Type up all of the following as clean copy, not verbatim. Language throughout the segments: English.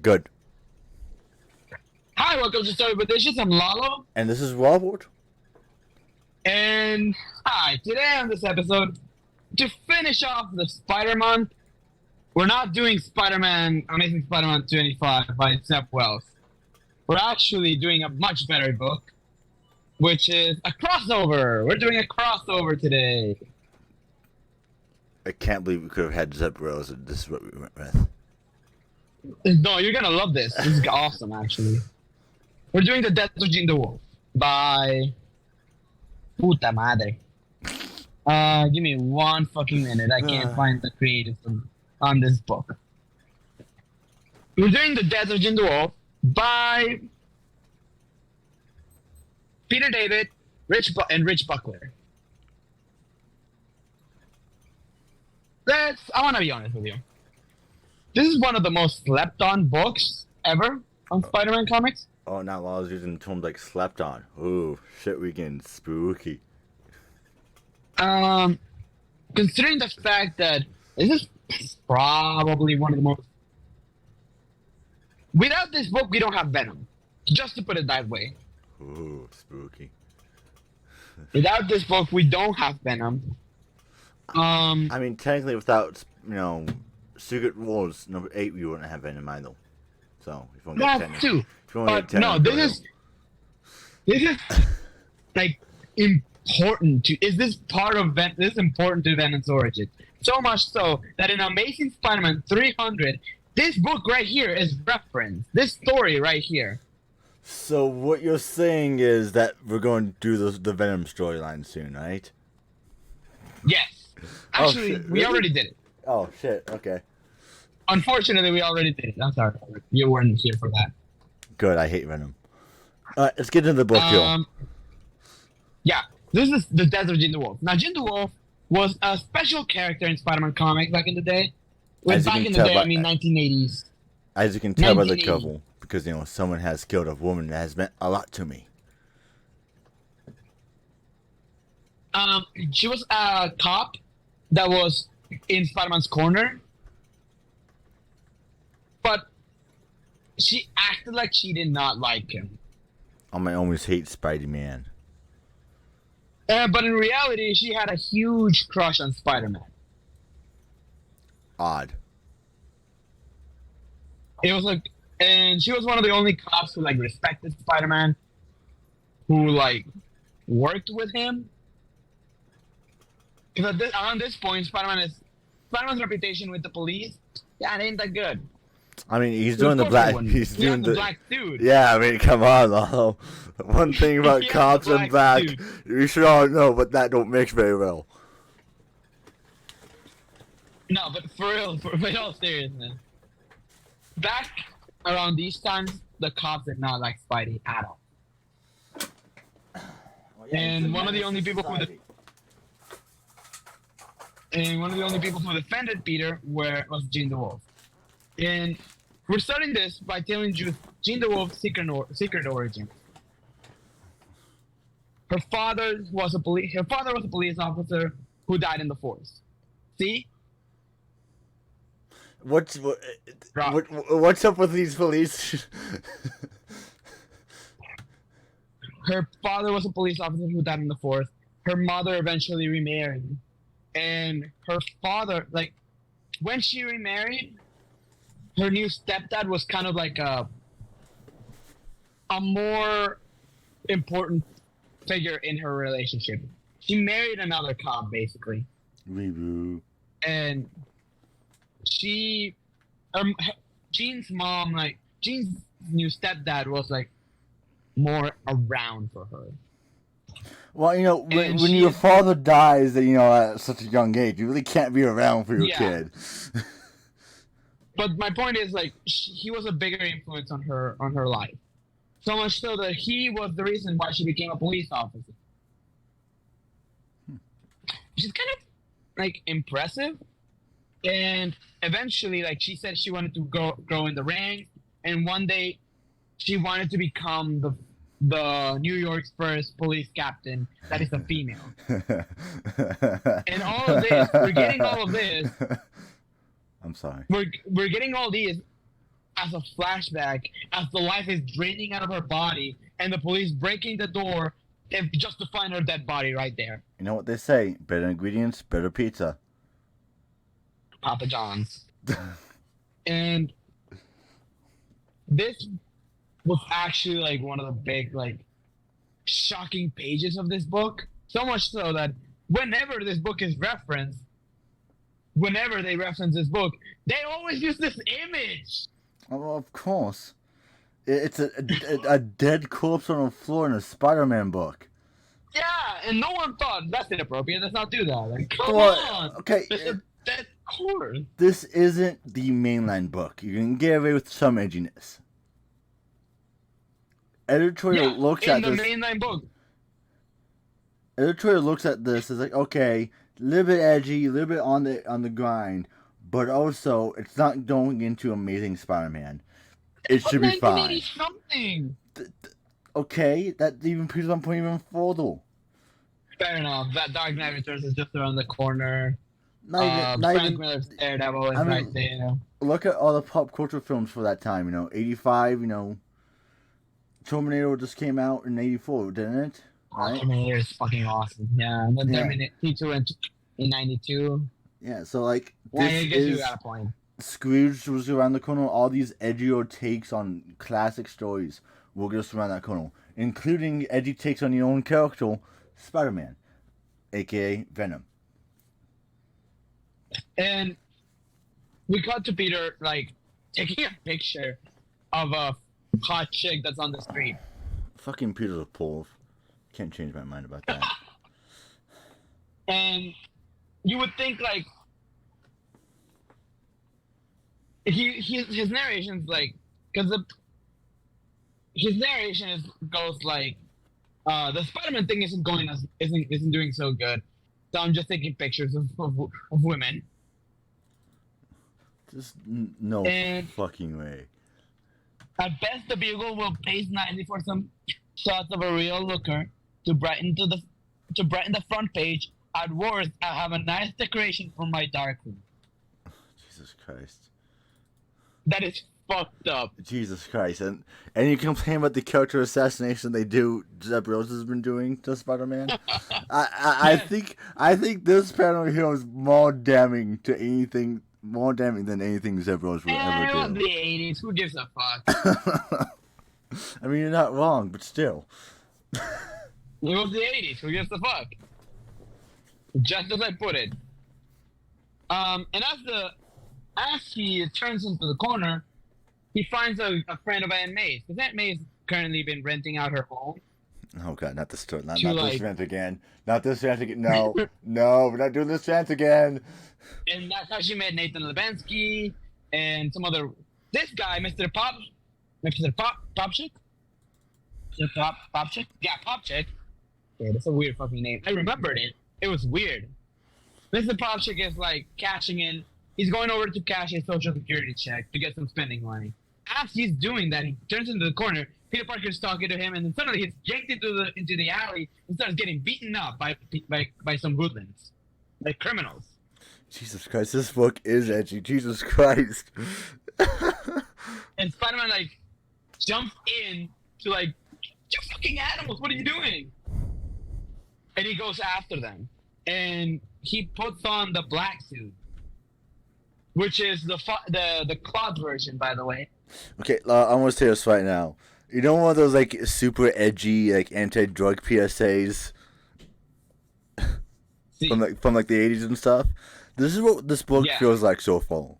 Good. Hi, welcome to Story with Dishes. I'm Lalo. And this is Robert. And hi, today on this episode, to finish off the Spider-Man, we're not doing Amazing Spider-Man 25 by Seth Wells. We're actually doing a much better book, which is a crossover. We're doing a crossover today. I can't believe we could have had Zeb Rose and this is what we went with. No, you're gonna love this. This is awesome, actually. We're doing The Death of DeWolff by... Puta madre. Give me one fucking minute. I can't find the creative on this book. We're doing The Death of DeWolff by Peter David, Rich Buckler. I want to be honest with you. This is one of the most slept on books ever on Spider-Man comics. Oh, not while I was using terms like slept on. Ooh, shit, we getting spooky. Considering the fact that this is probably one of the most... Without this book, we don't have Venom. Just to put it that way. Ooh, spooky. Without this book, we don't have Venom. I mean, technically, without, Secret Wars number 8, we wouldn't have Venom either. So, if you want to get That too. But no, this is like important to. Is this part of this is important to Venom's origin? So much so that in Amazing Spider-Man 300, this book right here is referenced. This story right here. So what you're saying is that we're going to do the Venom storyline soon, right? Yes. Actually, shit, we really? already did it. Oh shit. Okay. Unfortunately, we already did it. I'm sorry. You weren't here for that. Good. I hate Venom. All right, let's get into the book, Joe. Yeah, this is The Death of DeWolff. Now, DeWolff was a special character in Spider-Man comics back in the day. Back in the day, I mean 1980s. As you can tell by the cover, because, someone has killed a woman that has meant a lot to me. She was a cop that was in Spider-Man's corner. But she acted like she did not like him. I always hate Spidey-Man. But in reality, she had a huge crush on Spider-Man. Odd. It was like, and she was one of the only cops who respected Spider-Man, who worked with him. Because around this point, Spider-Man's reputation with the police, it ain't that good. I mean, he's doing the black. He's doing the black dude. Yeah, I mean, come on, Lalo. One thing about cops and black, you should all know, but that don't mix very well. No, but for real, in all seriousness, back around these times, the cops did not like Spidey at all. Well, yeah, and one of the only people who defended Peter was Jean DeWolff. And we're starting this by telling you Jean DeWolff's secret origin. Her father was a police officer who died in the force. See? What's up with these police? Her father was a police officer who died in the force. Her mother eventually remarried. And her father, when she remarried, her new stepdad was kind of like a more important figure in her relationship. She married another cop, basically. Reboot. And Jean's mom, Jean's new stepdad was more around for her. Well, when your father dies, at such a young age, you really can't be around for your kid. But my point is, he was a bigger influence on her life. So much so that he was the reason why she became a police officer. Which is kind of, impressive. And eventually, she said she wanted to grow in the ranks. And one day, she wanted to become the New York's first police captain that is a female. And all of this, we're getting all of this. I'm sorry. We're getting all these as a flashback as the life is draining out of her body and the police breaking the door and just to find her dead body right there. You know what they say? Better ingredients, better pizza. Papa John's. And this was actually like one of the big like shocking pages of this book. So much so that whenever this book is referenced, whenever they reference this book, they always use this image. Oh, of course. It's a dead corpse on the floor in a Spider-Man book. Yeah, and no one thought that's inappropriate. Let's not do that. Like, come Well, on. okay. It's a dead corpse. This isn't the mainline book. You can get away with some edginess. Editorial looks at this. In the mainline book. Editorial looks at this as like, okay, a little bit edgy, a little bit on the grind, but also it's not going into Amazing Spider-Man. It should be fine. Something. Okay, that even proves I'm putting even further. Fair enough. That Dark Knight Returns is just around the corner. Not Frank even. Miller's Daredevil is right there. Look at all the pop culture films for that time. 85. Terminator just came out in 84, didn't it? Right? Terminator is fucking awesome. Yeah, and then Terminator 2 in 92. Yeah, so like I guess you got a point. Scrooge was around the corner. All these edgier takes on classic stories were just around that corner, including edgy takes on your own character, Spider-Man, aka Venom. And we cut to Peter like taking a picture of a hot chick that's on the street. Fucking Peter's a Polv. Can't change my mind about that. And you would think like his narration's like, because his narration goes like, the Spider-Man thing isn't doing so good, so I'm just taking pictures of women. Just no fucking way. At best, the Bugle will pay 90 for some shots of a real looker to brighten the front page. At worst, I have a nice decoration for my dark room. Jesus Christ. That is fucked up. Jesus Christ. And you complain about the character assassination they do, Zeb Rose has been doing to Spider-Man? I think this panel here is more damning than anything Zeb Rose will ever do. It was the 80s. Who gives a fuck? I mean, you're not wrong, but still. It was the 80s. Who gives a fuck? Just as I put it. And as he turns into the corner, he finds a friend of Aunt May's. Because Aunt May's currently been renting out her home. Oh god, not this story. Not this rant again. Not this rant again. No, no, we're not doing this rant again. And that's how she met Nathan Levinsky and some other. This guy, Mr. Popchick? Mr. Popchick? Yeah, Popchick. Yeah, that's a weird fucking name. I remembered it. It was weird. Mr. Popchick is like cashing in. He's going over to cash a social security check to get some spending money. As he's doing that, he turns into the corner. Peter Parker's talking to him, and then suddenly he's yanked into the alley and starts getting beaten up by some hoodlums, like criminals. Jesus Christ, this book is edgy. Jesus Christ. And Spider-Man like jumps in to like, you fucking animals, what are you doing? And he goes after them, and he puts on the black suit, which is the cloth version, by the way. Okay, I'm gonna say this right now. You know one of those like super edgy like anti-drug PSAs from the 80s and stuff. This is what this book feels like so far.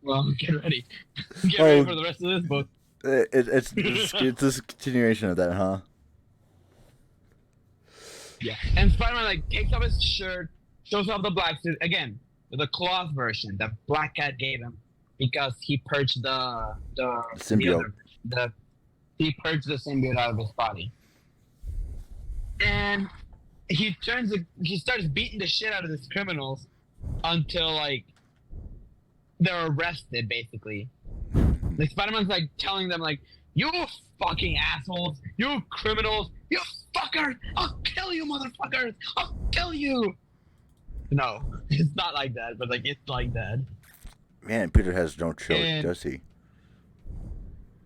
Well, get ready. Get ready for the rest of this book. It's this continuation of that, huh? Yeah, and Spider-Man like takes off his shirt, shows off the black suit again, the cloth version that Black Cat gave him because he purged the symbiote. He purged the symbiote out of his body, and he starts beating the shit out of these criminals until like they're arrested, basically. Like Spider-Man's like telling them like, you fucking assholes, you criminals, you fuckers, I'll kill you motherfuckers, I'll kill you. No, it's not like that, but like it's like that. Man, Peter has no chill, And does he?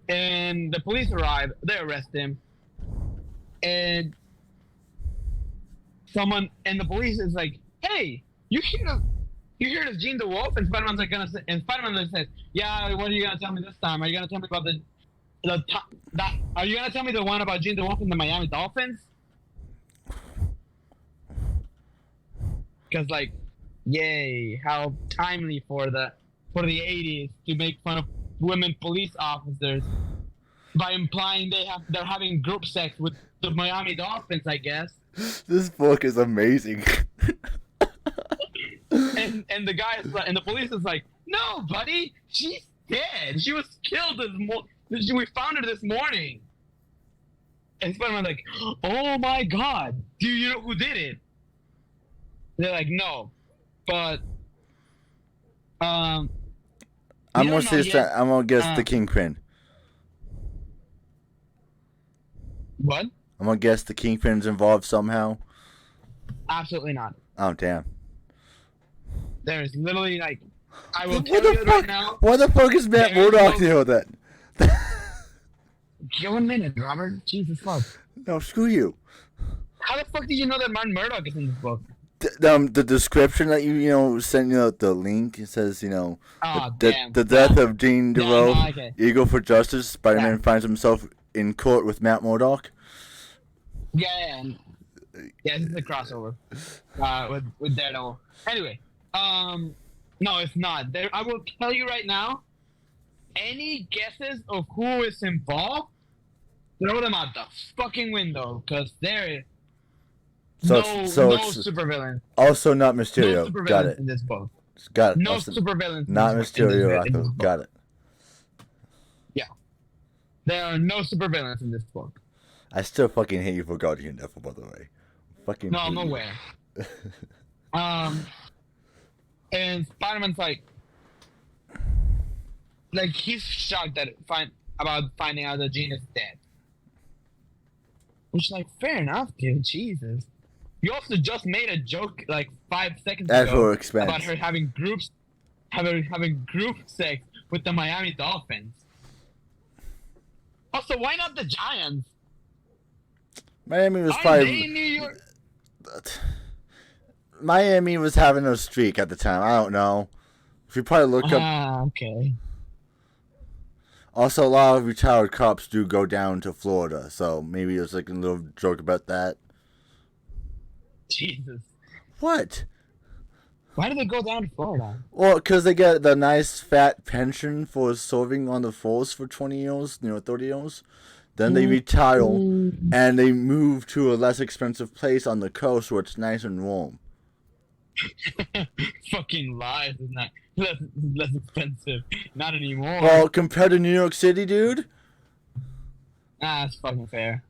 and the police arrive. They arrest him, and the police is like, "Hey, you hear this Gene DeWolff?" And Spider-Man's like and Spider-Man says, "Yeah, what are you gonna tell me this time? Are you gonna tell me about are you gonna tell me the one about Gene DeWolff and the Miami Dolphins?" Because like, yay, how timely for the '80s to make fun of women police officers by implying they're having group sex with the Miami Dolphins, I guess. This book is amazing. And the guy and the police is like, "No, buddy, she's dead. She was killed we found her this morning." And Spider-Man's like, "Oh my God, do you know who did it?" They're like, "No, but I'm gonna guess the Kingpin. What? I'm gonna guess the Kingpin's involved somehow. Absolutely not. Oh damn! There's literally like, I will tell you right now. Why the fuck is Matt Murdock here then? Give 1 minute, Robert. Jesus fuck. No, screw you. How the fuck did you know that Martin Murdock is in this book? The description that you sent the link, it says the death of Dean DeWolff, Eagle for Justice. Spider-Man finds himself in court with Matt Murdock. Yeah, this is a crossover with Daredevil. Anyway, no, it's not. I will tell you right now. Any guesses of who is involved? Throw them out the fucking window, because they're no supervillain. Also not Mysterio. No Got it. In this book. Got it. No supervillains. Not Mysterio. Got it. Yeah. There are no supervillains in this book. I still fucking hate you for Guardian Devil, by the way. Fucking. No, I'm aware. And Spider-Man's like he's shocked about finding out that Jean is dead. Which, like, fair enough, dude. Jesus. You also just made a joke like 5 seconds ago about her having group sex with the Miami Dolphins. Also, why not the Giants? Miami was probably. In New York? Miami was having a streak at the time. I don't know. If you probably look up. Ah, okay. Also, a lot of retired cops do go down to Florida, so maybe it was like a little joke about that. Jesus. What? Why do they go down to Florida? Well, because they get the nice fat pension for serving on the force for 20 years, 30 years. Then they retire, and they move to a less expensive place on the coast where it's nice and warm. Fucking lies, isn't that? Less expensive. Not anymore. Well, compared to New York City, dude. That's fucking fair.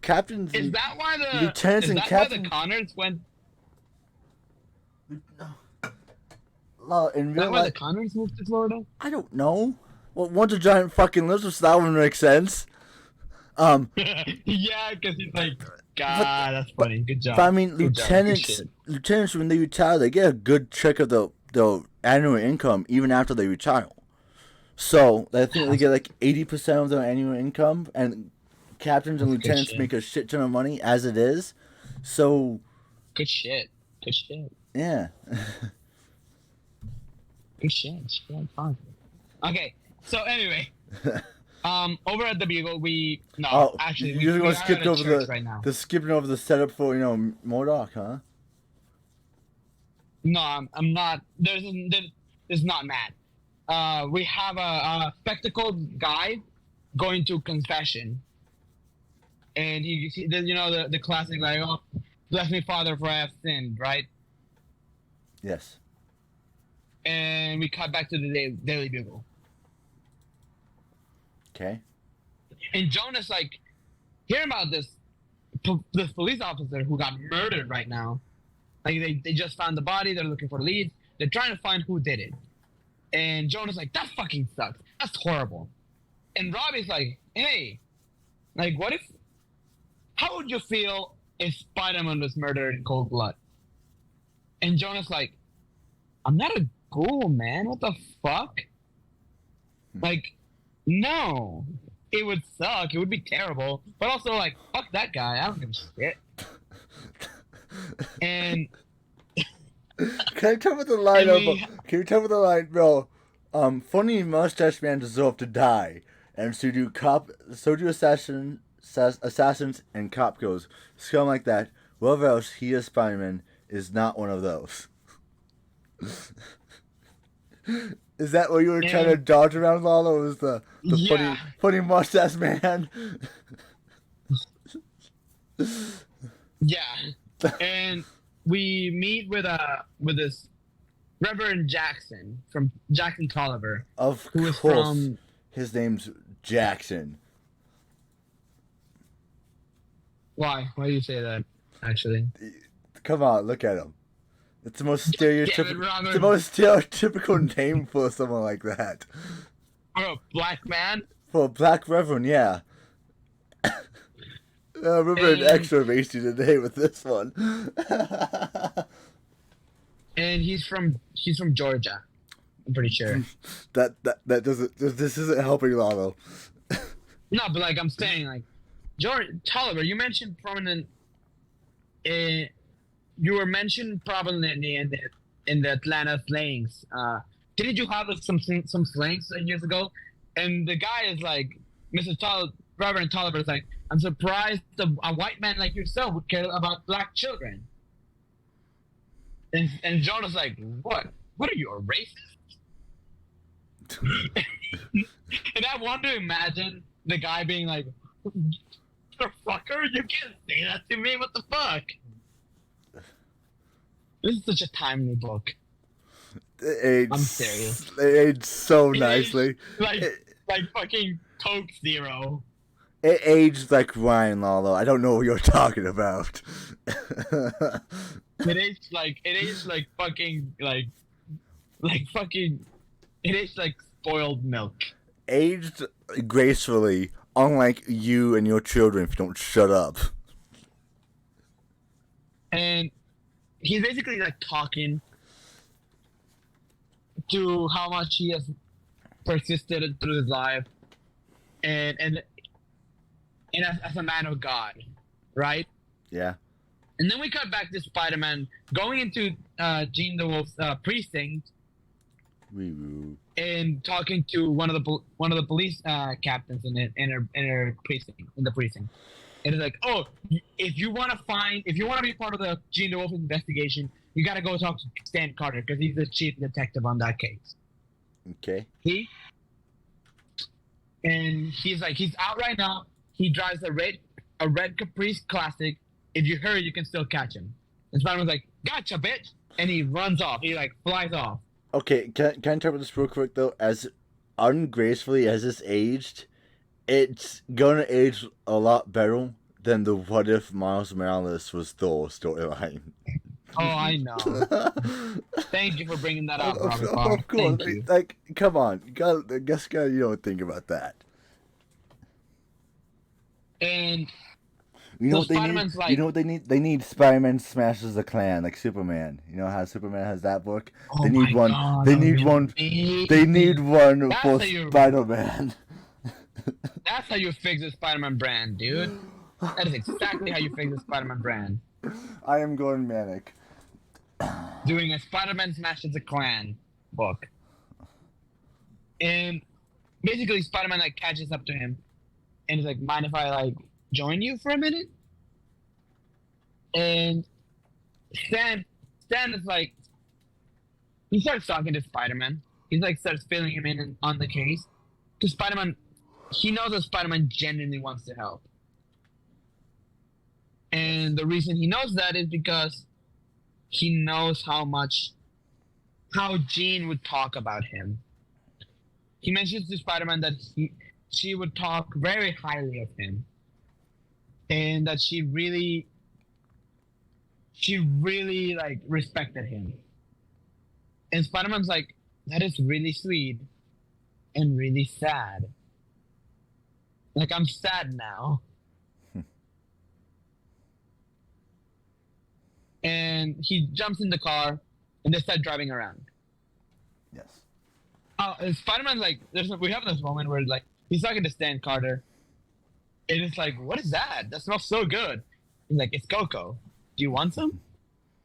Captains. Is that why the lieutenants and captains? Why the Connors went? No, in real why the Connors moved to Florida? I don't know. Well, once a giant fucking lizard, so that one makes sense. Yeah, because he's like, God, that's funny. Good job. But I mean, lieutenants, when they retire, they get a good check of the annual income even after they retire. So I think they get like 80% of their annual income, and captains and lieutenants make a shit ton of money as it is. So. Good shit. Yeah. Good shit. Fun. Okay. So anyway. Over at the Bugle, we skipped over right now. Skipping over the setup for MODOK, huh? No, I'm not. There's not Matt. We have a spectacled guy going to confession, and he the classic like, "Oh, bless me, Father, for I have sinned," right? Yes. And we cut back to the Daily Bugle. Okay. And Jonas, like, hearing about this police officer who got murdered right now. Like, they just found the body. They're looking for leads. They're trying to find who did it. And Jonas like, that fucking sucks. That's horrible. And Robbie's like, hey, like, how would you feel if Spider-Man was murdered in cold blood? And Jonas like, I'm not a cool, man. What the fuck? Like, no. It would suck. It would be terrible. But also, like, fuck that guy. I don't give a shit. And Can you tell me the line And we- Can you tell me the line, bro? Funny mustache man deserve to die, and so do assassins, and cop goes scum like that. Whoever else he is, Spider-Man is not one of those. Is that what you were trying to dodge around, Lalo? Was the funny mustache man? Yeah. And we meet with this Reverend Jackson from Jackson Tolliver. Of who is course, from his name's Jackson. Why? Why do you say that? Actually, Come on, look at him. It's the most stereotypical. Robert. It's the most stereotypical name for someone like that. For a black man. For a black reverend, yeah. Reverend extra racy today with this one. And he's from Georgia. I'm pretty sure. that doesn't. This isn't helping Lalo. No, but like I'm saying, like George Tolliver, you mentioned prominent. You were mentioned prominently in the Atlanta slangs. Didn't you have some slangs years ago? And the guy is like, Reverend Tolliver is like, I'm surprised a white man like yourself would care about black children. And Jonah's like, what? What are you, a racist? And I want to imagine the guy being like, fucker, you can't say that to me, what the fuck? This is such a timely book. I'm serious. It aged so nicely. Like fucking Coke Zero. It aged like Ryan, Lalo. I don't know what you're talking about. It aged like fucking like fucking. It aged like spoiled milk. Aged gracefully, unlike you and your children if you don't shut up. And he's basically like talking to how much he has persisted through his life, and as a man of God, right? Yeah. And then we cut back to Spider-Man going into Jean DeWolff's precinct and talking to one of the police captains in her precinct, in the precinct. And it's like, oh, if you want to be part of the Jean DeWolff investigation, you got to go talk to Stan Carter because he's the chief detective on that case. Okay. And he's out right now. He drives a red Caprice Classic. If you hurry, you can still catch him. And Spider-Man's like, gotcha, bitch! And he runs off. He like flies off. Okay, can I interpret this real quick though? As ungracefully as this aged, it's gonna age a lot better than the What If Miles Morales was Thor storyline. Oh, I know. Thank you for bringing that up, Robert. Of course, like, come on, you gotta think about that. And you know what they need? Like, you know what they need? They need Spider-Man smashes the Klan, like Superman. You know how Superman has that book? Oh they need one. God, they need one. They need one for Spider-Man. That's how you fix the Spider-Man brand, dude. That is exactly how you fix the Spider-Man brand. I am going manic. Doing a Spider-Man smashes the Klan book. And basically Spider-Man like catches up to him and he's like, mind if I like join you for a minute? And Stan is like, he starts talking to Spider-Man. He's like starts filling him in on the case. Because Spider-Man, he knows that Spider-Man genuinely wants to help. And the reason he knows that is because he knows how Jean would talk about him. He mentions to Spider-Man that she would talk very highly of him. And that she really like respected him. And Spider-Man's like, that is really sweet and really sad. Like, I'm sad now. And he jumps in the car and they start driving around. Yes. Spider-Man, like, we have this moment where, like, he's talking to Stan Carter, and it's like, what is that? That smells so good. He's like, it's cocoa. Do you want some?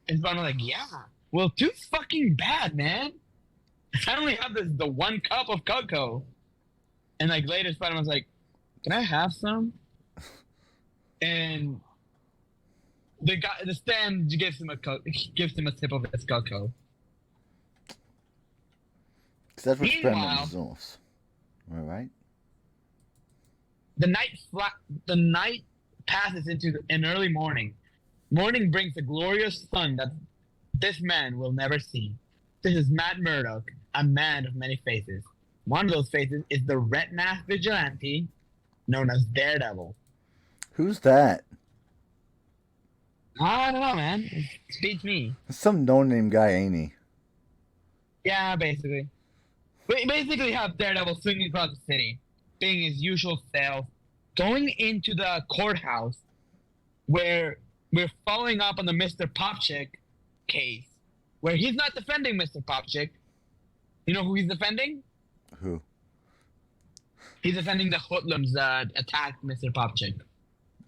And Spider-Man's like, yeah. Well, too fucking bad, man. I only have the 1 cup of cocoa. And, like, later Spider-Man's like, can I have some? And the Stan gives him a sip of his cocoa. Because that's what Meanwhile, Spider-Man deserves. Am I right? the night passes into an early morning. Morning brings a glorious sun that this man will never see. This is Matt Murdock, a man of many faces. One of those faces is the red-masked vigilante known as Daredevil. Who's that? I don't know, man. It beats me. Some no-name guy, ain't he? Yeah, basically. We basically have Daredevil swinging across the city, being his usual self, going into the courthouse where we're following up on the Mr. Popchick case, where he's not defending Mr. Popchick. You know who he's defending? Who? He's defending the hoodlums that attacked Mr. Popchick.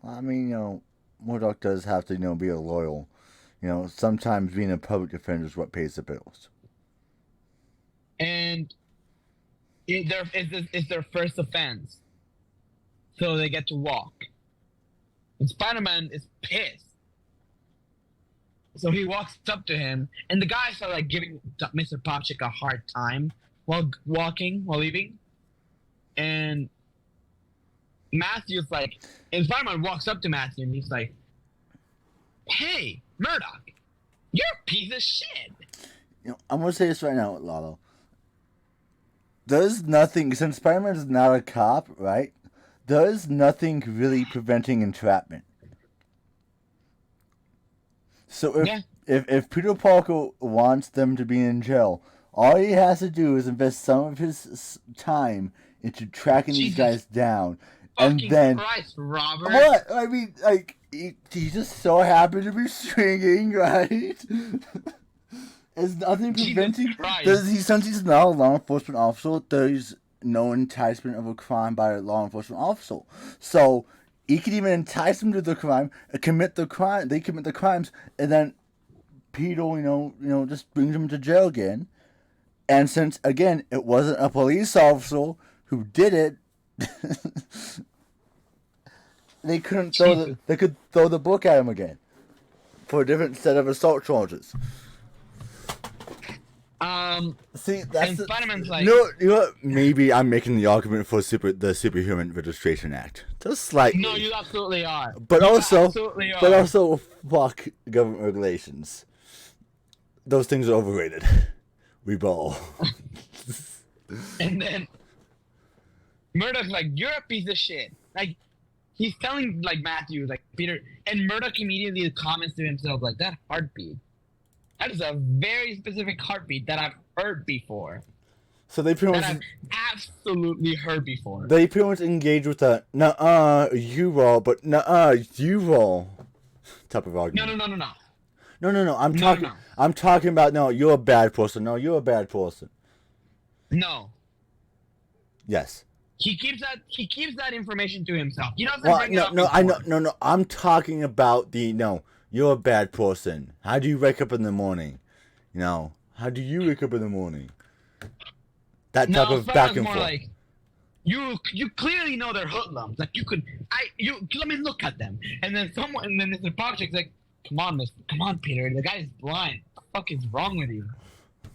I mean, Murdoch does have to, be a loyal. Sometimes being a public defender is what pays the bills. And it's their first offense. So they get to walk. And Spider-Man is pissed. So he walks up to him, and the guys are like giving Mr. Popchick a hard time while leaving. And Matthew's like, and Spider-Man walks up to Matthew, and he's like, hey, Murdoch, you're a piece of shit. I'm going to say this right now, Lalo. There's nothing, since Spider-Man is not a cop, right? There's nothing really preventing entrapment. So if Peter Parker wants them to be in jail, all he has to do is invest some of his time into tracking these guys down. And then, Christ, Robert. What? I mean, like, he's just so happy to be swinging, right? There's nothing preventing. Since he's not a law enforcement officer, there's no enticement of a crime by a law enforcement officer. So he could even entice them to the crime, commit the crime. They commit the crimes, and then Peter, just brings them to jail again. And since again, it wasn't a police officer who did it, they could throw the book at him again for a different set of assault charges. See, that's Spider-Man's like, you know what? Maybe I'm making the argument for the Superhuman Registration Act, just slightly. No, you absolutely are. But also, fuck government regulations. Those things are overrated. We ball. And then Murdoch's like, you're a piece of shit. Like, he's telling, like, Matthew, like, Peter, and Murdoch immediately comments to himself, like, that heartbeat. That is a very specific heartbeat that I've heard before. So they pretty much... I've absolutely heard before. They pretty much engage with a, nuh-uh, you roll, but nuh-uh, you roll type of argument. No. I'm talking about, no, you're a bad person. No, you're a bad person. No. Yes. He keeps that information to himself. You know, no. I'm talking about you're a bad person. How do you wake up in the morning? How do you wake up in the morning? That type of back and forth. Like, you clearly know they're hoodlums. Like let me look at them. And then Mr. Popchick's like, come on, Peter. The guy's blind. What the fuck is wrong with you?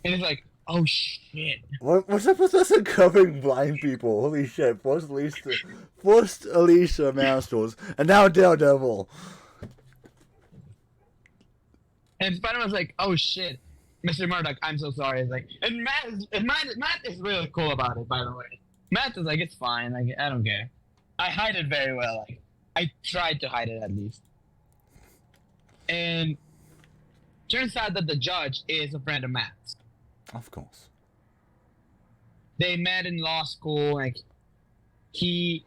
And it's like, oh shit. What's up with us covering blind people? Holy shit. First Alicia Masters, and now Daredevil. And Spider-Man's like, oh shit. Mr. Murdoch, I'm so sorry. It's like, and Matt is really cool about it, by the way. Matt is like, it's fine. Like, I don't care. I hide it very well. Like, I tried to hide it at least. And turns out that the judge is a friend of Matt's. Of course. They met in law school. Matthew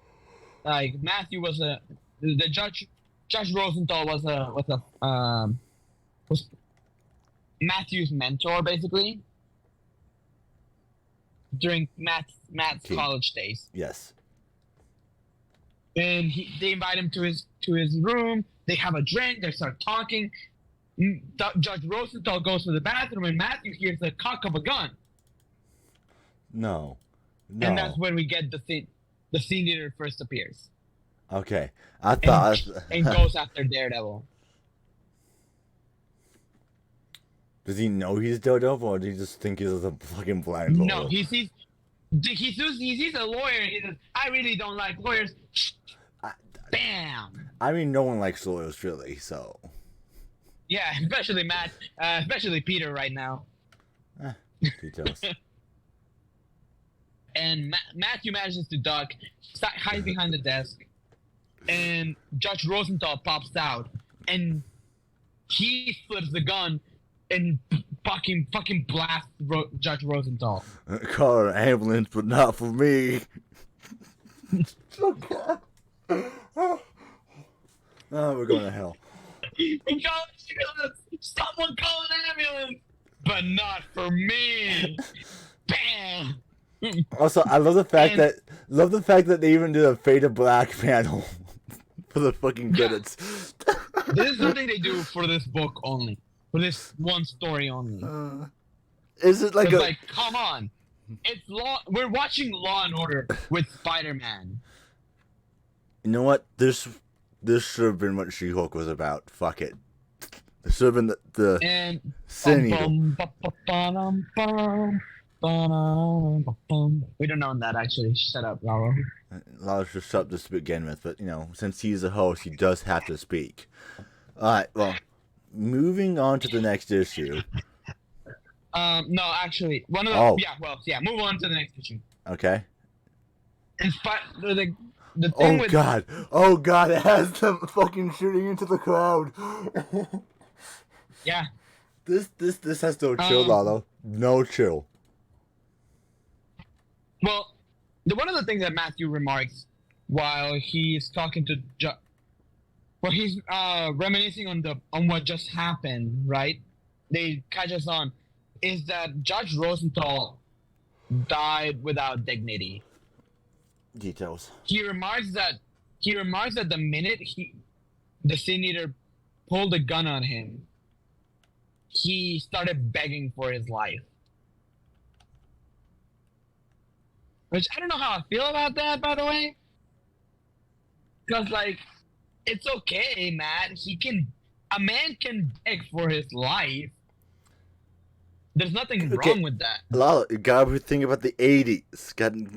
was the judge. Judge Rosenthal was Matthew's mentor, basically. during Matt's Okay. college days. Yes. And they invite him to his room. They have a drink. They start talking. Judge Rosenthal goes to the bathroom, and Matthew hears the cock of a gun. No. And that's when we get the scene leader first appears. Okay. I thought. And goes after Daredevil. Does he know he's Daredevil, or does he just think he's a fucking blindfold? No, he sees a lawyer, and he says, "I really don't like lawyers." Bam! I mean, no one likes lawyers, really, so. Yeah, especially Matt, especially Peter right now. Details. And Matthew manages to duck, hides behind the desk, and Judge Rosenthal pops out, and he flips the gun and fucking blasts Judge Rosenthal. Call an ambulance, but not for me. Okay. Oh, we're going to hell. Someone call an ambulance, but not for me. Bam. Also, I love the fact that they even did a Fade to Black panel for the fucking credits. This is something they do for this book only, for this one story only. Is it like come on, it's we're watching Law and Order with Spider-Man. You know what? This should have been what She-Hulk was about. Fuck it. This should have been the and Sin Eater. We don't know that actually. Shut up, Lalo. Lalo should shut up just to begin with, but since he's the host, he does have to speak. Alright, well, moving on to the next issue. No, actually, one of the move on to the next issue. Okay. In fact, the thing with Oh god, it has them fucking shooting into the crowd. Yeah. This has no chill, Lalo. No chill. Well, one of the things that Matthew remarks while he's talking to he's reminiscing on what just happened, right? They catch us on, is that Judge Rosenthal died without dignity. Details. He remarks that the minute the Sin Eater pulled a gun on him, he started begging for his life. Which I don't know how I feel about that, by the way. Because, it's okay, Matt. A man can beg for his life. There's nothing wrong with that. Lalo, you gotta think about the 80s.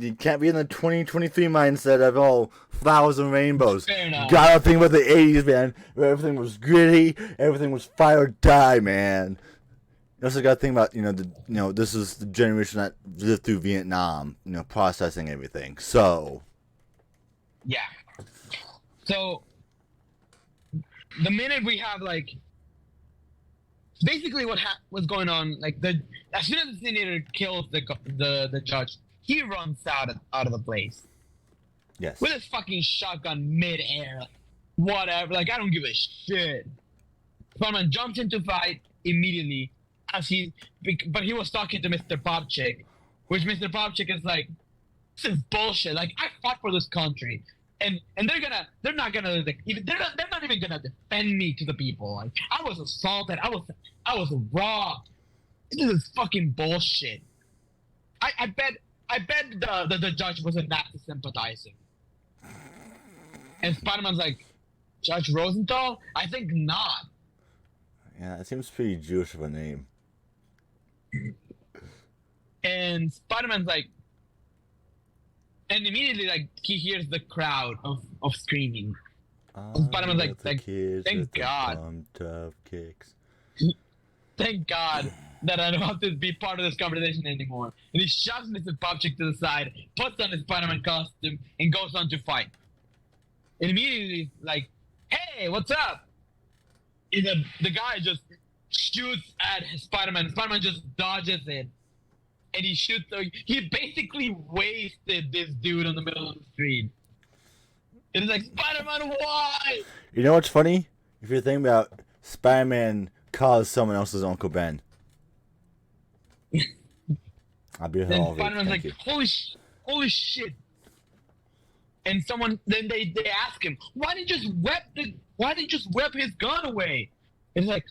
You can't be in the 2023 mindset of all flowers and rainbows. Fair enough. You gotta think about the 80s, man, where everything was gritty, everything was fire or die, man. You also gotta think about, this is the generation that lived through Vietnam, processing everything. So. Yeah. So, the minute we have, basically what's going on, as soon as the Sin Eater kills the judge, he runs out of the place. Yes. With his fucking shotgun mid-air. Whatever. I don't give a shit. Spider-Man jumps into fight immediately. But he was talking to Mr. Popchick, which Mr. Popchick is like, this is bullshit. I fought for this country, and they're not gonna even defend me to the people. I was assaulted. I was robbed. This is fucking bullshit. I bet the judge wasn't that sympathizing. And Spider-Man's like, Judge Rosenthal? I think not. Yeah, it seems pretty Jewish of a name. And Spider-Man's like, and immediately he hears the crowd of screaming. And Spider-Man's like thank God. Tough kicks. Thank God that I don't have to be part of this conversation anymore. And he shoves Mr. Popchick to the side, puts on his Spider-Man costume, and goes on to fight. And immediately hey, what's up? And the guy just shoots at Spider-Man. Spider-Man just dodges it. And he shoots. He basically wasted this dude on the middle of the street. And it's like, Spider-Man, why? You know what's funny? If you're thinking about Spider-Man caused someone else's Uncle Ben. I'll be here Then all week. Spider-Man's Thank like, you. holy shit. And then they ask him, why didn't you just whip his gun away? And he's like,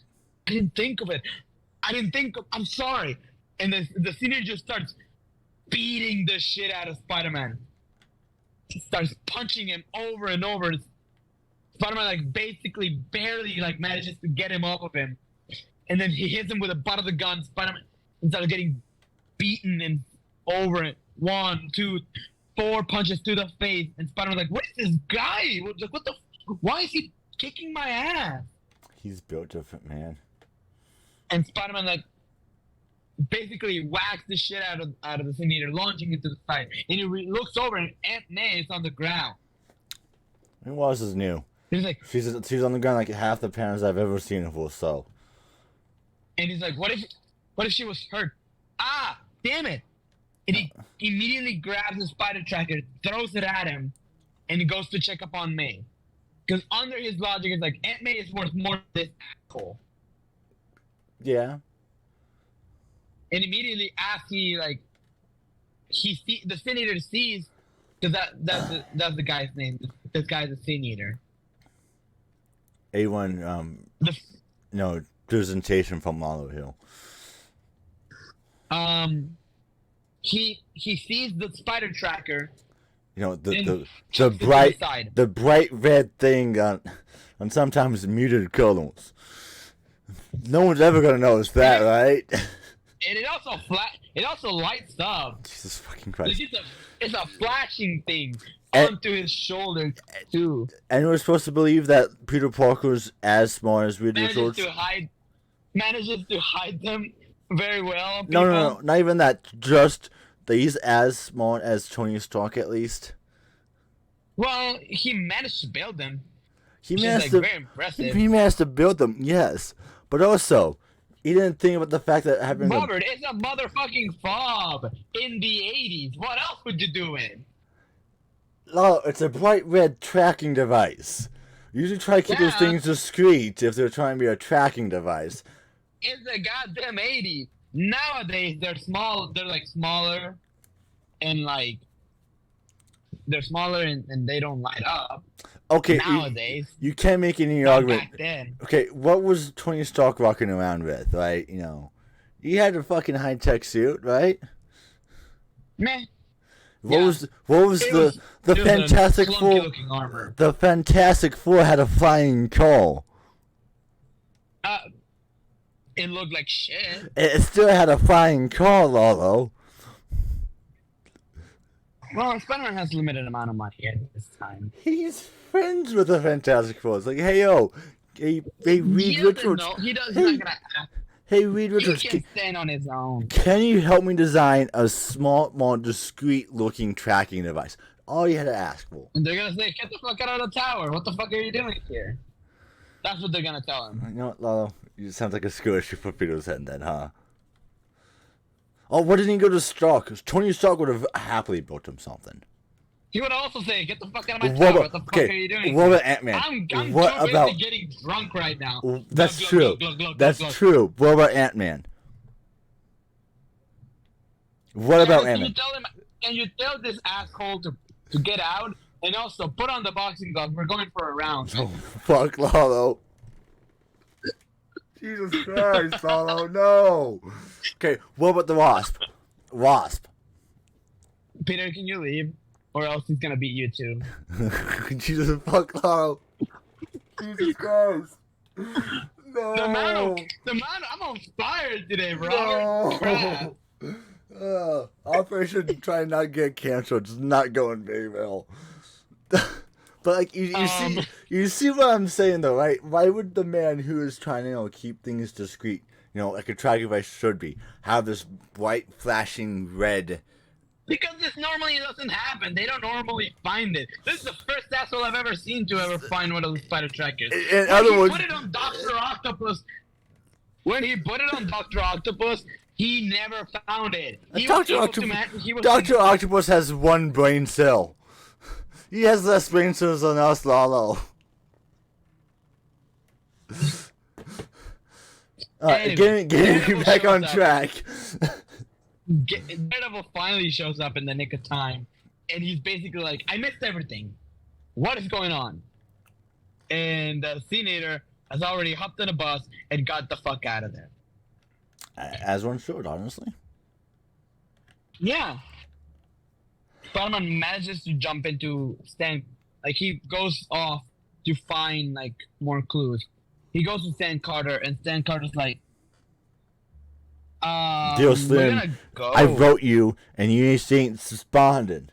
I didn't think of it. I'm sorry. And the senior just starts beating the shit out of Spider-Man. He starts punching him over and over. Spider-Man like basically barely like manages to get him off of him. And then he hits him with the butt of the gun. Spider-Man starts getting beaten and over it. 1, 2, 4 punches to the face. And Spider-Man's like, what is this guy? Why is he kicking my ass? He's built different, man. And Spider-Man like basically whacks the shit out of the Sin Eater, launching into the side. And he looks over and Aunt May is on the ground. Who was is new? He's like, She's on the ground like half the parents I've ever seen of her. So. and he's like, what if she was hurt? Ah, damn it! And he immediately grabs the spider tracker, throws it at him, and he goes to check up on May. Because under his logic, it's like, Aunt May is worth more than this asshole. Yeah. And immediately after the Sin Eater sees, because that's the guy's name. This guy's a Sin Eater. A1, no, presentation from Lalo Hill. He sees the spider tracker. You know, and the bright red thing on sometimes muted colors. No one's ever gonna notice that, right? And it also lights up. Jesus fucking Christ! Like it's a flashing thing onto his shoulder too. And we're supposed to believe that Peter Parker's as smart as Reed Richards. Manages to hide them very well. No, not even that. Just that he's as smart as Tony Stark, at least. Well, he managed to build them. He managed to. Very impressive. He managed to build them, yes, but also. He didn't think about the fact that having Robert, it's a motherfucking fob in the 80s. What else would you do it? No, it's a bright red tracking device. You usually try to keep those things discreet if they're trying to be a tracking device. It's the goddamn 80s. Nowadays, they're small. They're like smaller, and like they're smaller and they don't light up. Okay, nowadays you can't make any argument. Back then. Okay, what was Tony Stark walking around with, right? You know, he had a fucking high tech suit, right? Meh. What was the Fantastic Four? The Fantastic Four had a flying car. It looked like shit. It still had a flying car, Lalo. Well, Spider-Man has a limited amount of money at this time. He's friends with the Fantastic Four. It's like, hey, yo, hey, Reed Richards. He's not gonna. Hey, Reed Richards. He can stand on his own. Can you help me design a smart, more discreet-looking tracking device? All you had to ask for. And they're gonna say, "Get the fuck out of the tower! What the fuck are you doing here?" That's what they're gonna tell him. You know what, Lalo? You sound like a school issue for Peter's head then, huh? Oh, why didn't he go to Stark? Because Tony Stark would have happily built him something. He would also say, "Get the fuck out of my tower! What the fuck are you doing?" What about Ant-Man? I'm too busy getting drunk right now. That's true. That's true. What about Ant-Man? What about Ant-Man? Can you tell this asshole to get out and also put on the boxing gloves? We're going for a round. Oh, fuck, Lalo. Jesus Christ, Lalo, no. Okay, what about the Wasp? Peter, can you leave? Or else he's gonna beat you too. Jesus, fuck, Lalo. Jesus Christ. No. The man, I'm on fire today, bro. No. Operation try not get canceled. It's not going very well. But like you see what I'm saying though, right? Why would the man who is trying to keep things discreet, like a tracking device should be, have this bright flashing red? Because this normally doesn't happen. They don't normally find it. This is the first asshole I've ever seen to ever find one of the spider trackers. In other words, put it on Dr. Octopus. When he put it on Dr. Octopus, he never found it. Dr. Octopus has one brain cell. He has less brain cells than us, Lalo. Alright, getting back on track. Daredevil finally shows up in the nick of time, and he's basically like, "I missed everything. What is going on?" And the Senator has already hopped on a bus and got the fuck out of there. As one should, honestly. Yeah. Spider-Man manages to jump into Stan. Like, he goes off to find, like, more clues. He goes to Stan Carter, and Stan Carter's like, Deal we're Slim, gonna go. I wrote you, and you ain't responded.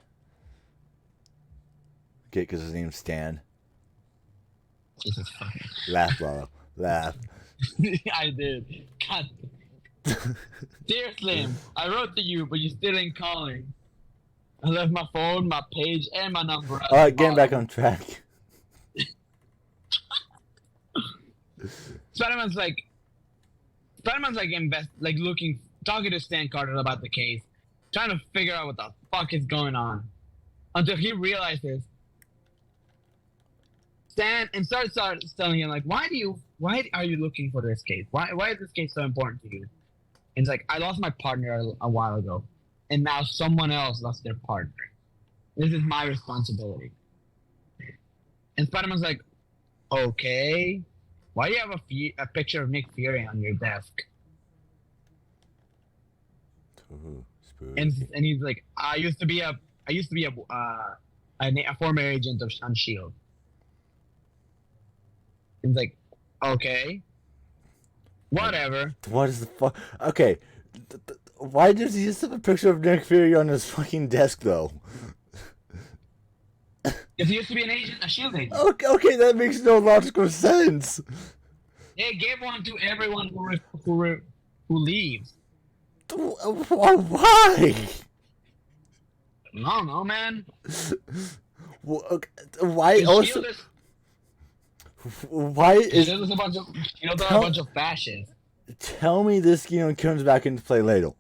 Okay, because his name's Stan. Jesus fucking. Laugh, Lalo. Laugh. I did. God. Dear Slim, I wrote to you, but you still ain't calling. I left my phone, my page, and my number. Alright, getting back on track. Spider-Man's like talking to Stan Carter about the case, trying to figure out what the fuck is going on, until he realizes Stan and starts telling him like, why are you looking for this case? Why is this case so important to you? And it's like, I lost my partner a while ago, and now someone else lost their partner. This is my responsibility. And Spider-Man's like, okay, why do you have a picture of Nick Fury on your desk? Ooh, And he's like, I used to be a former agent on Shield. He's like, okay, whatever. What is the fuck? Okay, why does he just have a picture of Nick Fury on his fucking desk, though? Because he used to be a Shield agent. Okay, that makes no logical sense. They gave one to everyone who leaves. Why? I don't know, man. Why also? Why is Shield is a bunch of fascists. Tell me this comes back into play later.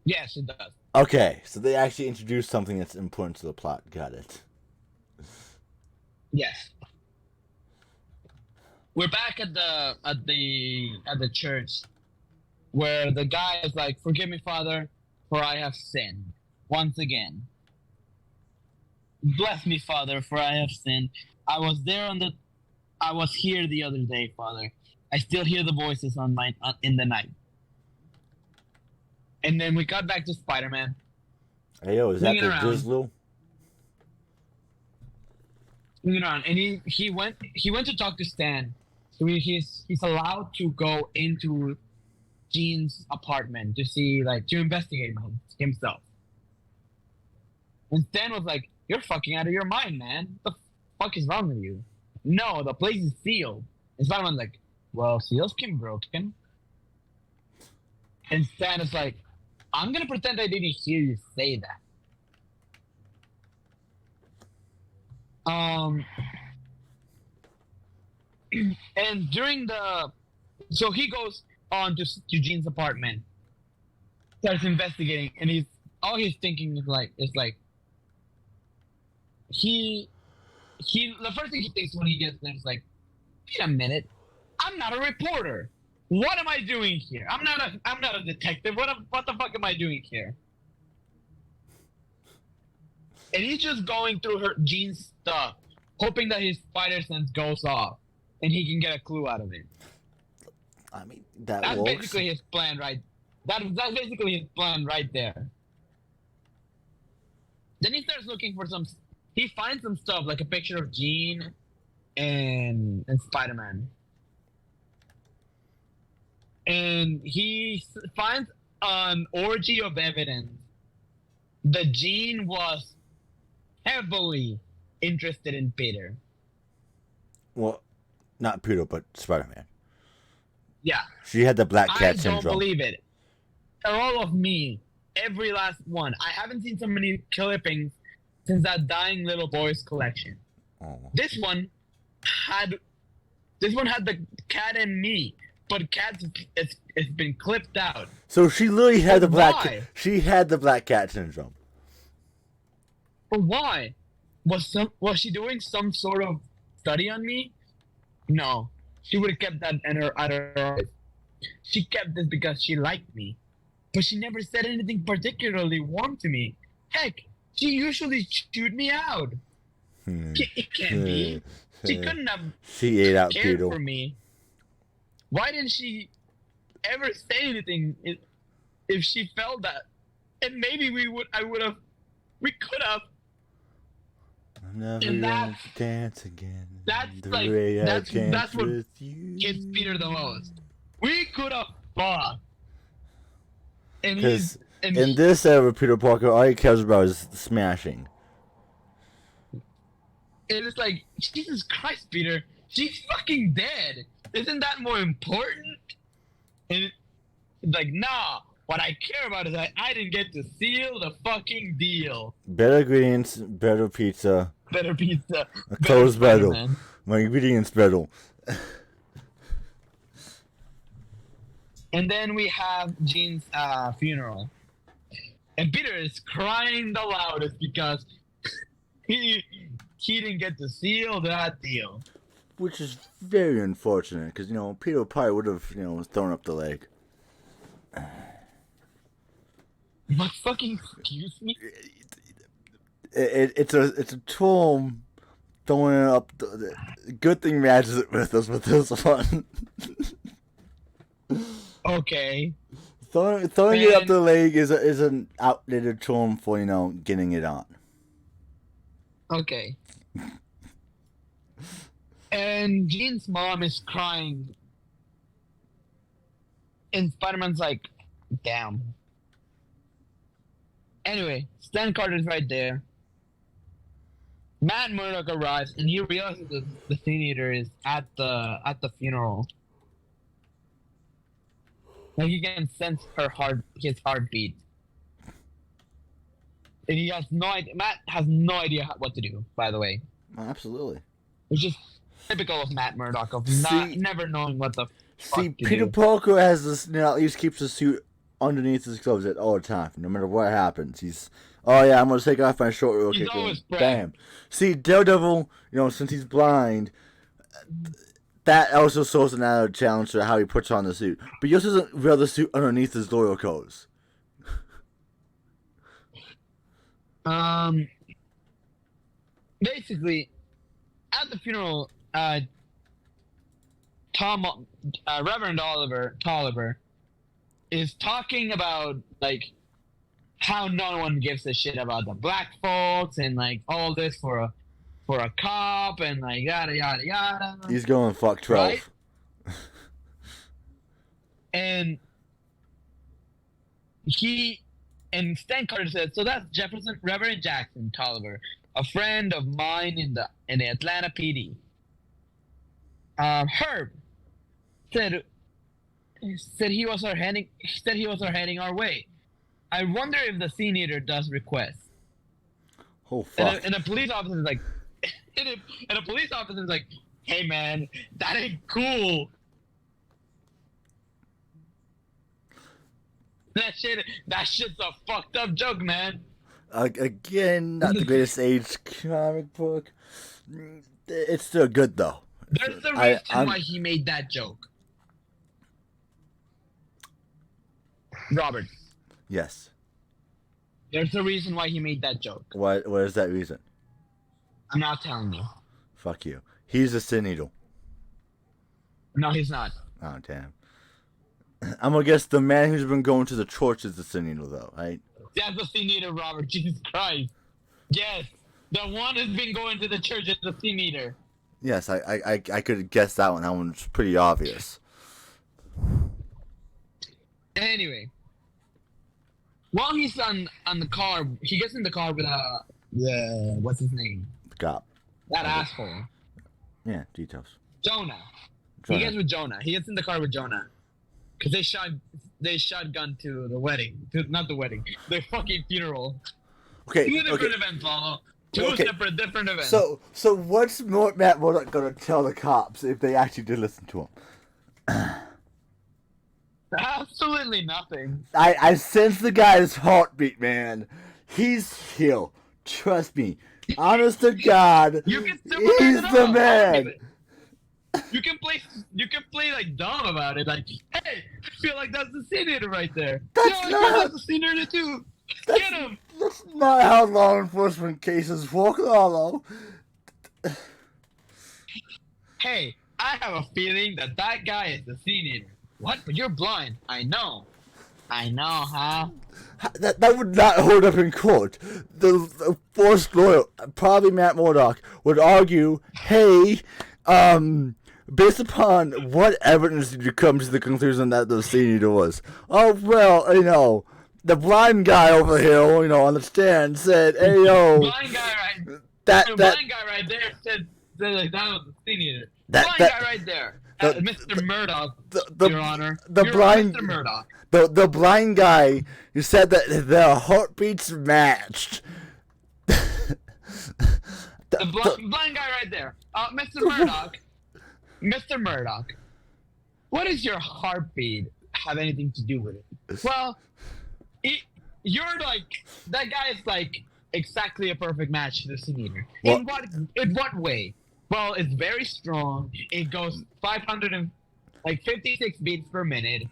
Yes, it does. Okay, so they actually introduced something that's important to the plot. Got it. Yes. We're back at the church, where the guy is like, "Forgive me, Father, for I have sinned once again. Bless me, Father, for I have sinned. I was here the other day, Father. I still hear the voices in the night." And then we got back to Spider-Man. Hey yo, is that Swinging the around. Drizzle? Swinging around, and he went to talk to Stan. So he's allowed to go into Jean's apartment to investigate himself. And Stan was like, "You're fucking out of your mind, man. What the fuck is wrong with you?" "No, the place is sealed." And Spider-Man's like, "Well, seals can be broken." And Stan is like, "I'm gonna pretend I didn't hear you say that." And so he goes on to Eugene's apartment, starts investigating, and all he's thinking is like the first thing he thinks when he gets there is like, wait a minute, I'm not a reporter. What am I doing here? I'm not a detective. What the fuck am I doing here? And he's just going through Jean's stuff, hoping that his spider sense goes off and he can get a clue out of it. I mean, that's basically his plan, right? That's basically his plan right there. Then he starts looking for he finds some stuff, like a picture of Jean and Spider-Man. And he finds an orgy of evidence that Jean was heavily interested in Peter. Well, not Peter, but Spider-Man. Yeah. She had the black cat syndrome. I don't believe it. All of me, every last one. I haven't seen so many clippings since that dying little boy's collection. Oh. This one had the cat and me, but it's been clipped out. So she literally had the black. Why? She had the black cat syndrome. But why? Was she doing some sort of study on me? No, she would have kept that at her eyes. She kept this because she liked me. but she never said anything particularly warm to me. Heck, she usually chewed me out. It can't be. She couldn't have She ate out cared Peter. for me. Why didn't she ever say anything if she felt that? And maybe we could have. I'm never And gonna dance again. that's the like- way I that's danced what with you. Gets Peter the most. We could have fought. And Because he's in this era of Peter Parker, all he cares about is smashing. it is like, Jesus Christ, Peter, she's fucking dead. Isn't that more important? And it's like, nah. What I care about is that I didn't get to seal the fucking deal. Better ingredients, better pizza. Better pizza. Clothes better. Spider-Man. My ingredients better. And then we have Jean's funeral. And Peter is crying the loudest because he didn't get to seal that deal. Which is very unfortunate, because, Peter probably would have, thrown up the leg. But fucking excuse me? It's a tomb throwing it up. Good thing matches it with this one. Okay. Throwing it up the leg is an outdated term for, getting it on. Okay. And Jean's mom is crying. And Spider-Man's like, damn. Anyway, Stan Carter's right there. Matt Murdock arrives and he realizes that the Sin Eater is at the funeral. Like he can sense his heartbeat. And he has no idea. Matt has no idea what to do, by the way. Absolutely. Which is typical of Matt Murdock, of never knowing what the fuck to Peter do. Parker has this, at least keeps the suit underneath his clothes at all times, no matter what happens. He's, oh yeah, I'm gonna take off my short real He's quick. always Bam. See, Daredevil, since he's blind, that also shows another challenge to how he puts on the suit. But he also doesn't wear the suit underneath his loyal clothes. Basically, at the funeral, Reverend Tolliver is talking about like how no one gives a shit about the black folks and like all this for a cop and like yada yada yada. He's going fuck 12. Right? And Stan Carter said, so that's Reverend Jackson Tolliver, a friend of mine in the Atlanta PD. Herb said he was heading our way. I wonder if the Sin Eater does request. Oh fuck. And a police officer is like, hey man, that ain't cool. That shit's a fucked up joke, man. Again, not the greatest age comic book. It's still good though. There's a reason why he made that joke. Robert. Yes. There's a reason why he made that joke. What is that reason? I'm not telling you. Fuck you. He's a Sin Eater. No, he's not. Oh damn. I'm gonna guess the man who's been going to the church is the Sin Eater though, right? That's the Sin Eater, Robert. Jesus Christ. Yes. The one who's been going to the church is the Sin Eater. Yes, I could guess that one. That one's pretty obvious. Anyway. While he's on the car, he gets in the car with what's his name? The cop. That asshole. Yeah, details. Jonah. He gets with Jonah. He gets in the car with Jonah. Because they shotgun to the wedding. Not the wedding. The fucking funeral. Okay. Two different events, Lalo. Two separate different events. So what's Matt Murdock gonna tell the cops if they actually did listen to him? Absolutely nothing. I sense the guy's heartbeat, man. He's here. Trust me. Honest to God, You can still he's the man. You can play like dumb about it. Like, hey, I feel like that's the Sin Eater right there. That's I feel not- that's the Sin Eater too. That's, Get him. that's not how law enforcement cases work, Lalo. Hey, I have a feeling that guy is the Sin Eater. What? But you're blind. I know, huh? That would not hold up in court. The forced lawyer, probably Matt Murdock, would argue, hey, based upon what evidence did you come to the conclusion that the Sin Eater was? Oh, well, the blind guy over here, on the stand said, hey, yo. Blind guy right. Blind guy right there said like, that was the Sin Eater. Blind guy right there. Mr. Murdoch, Your Honor. The blind Mr. Murdoch. The blind guy who said that their heartbeats matched. The blind guy right there. Mr. Murdoch. Mr. Murdoch. What does your heartbeat have anything to do with it? Well, you're like, that guy is like exactly a perfect match to the Sin Eater. In what way? Well, it's very strong. It goes 556 beats per minute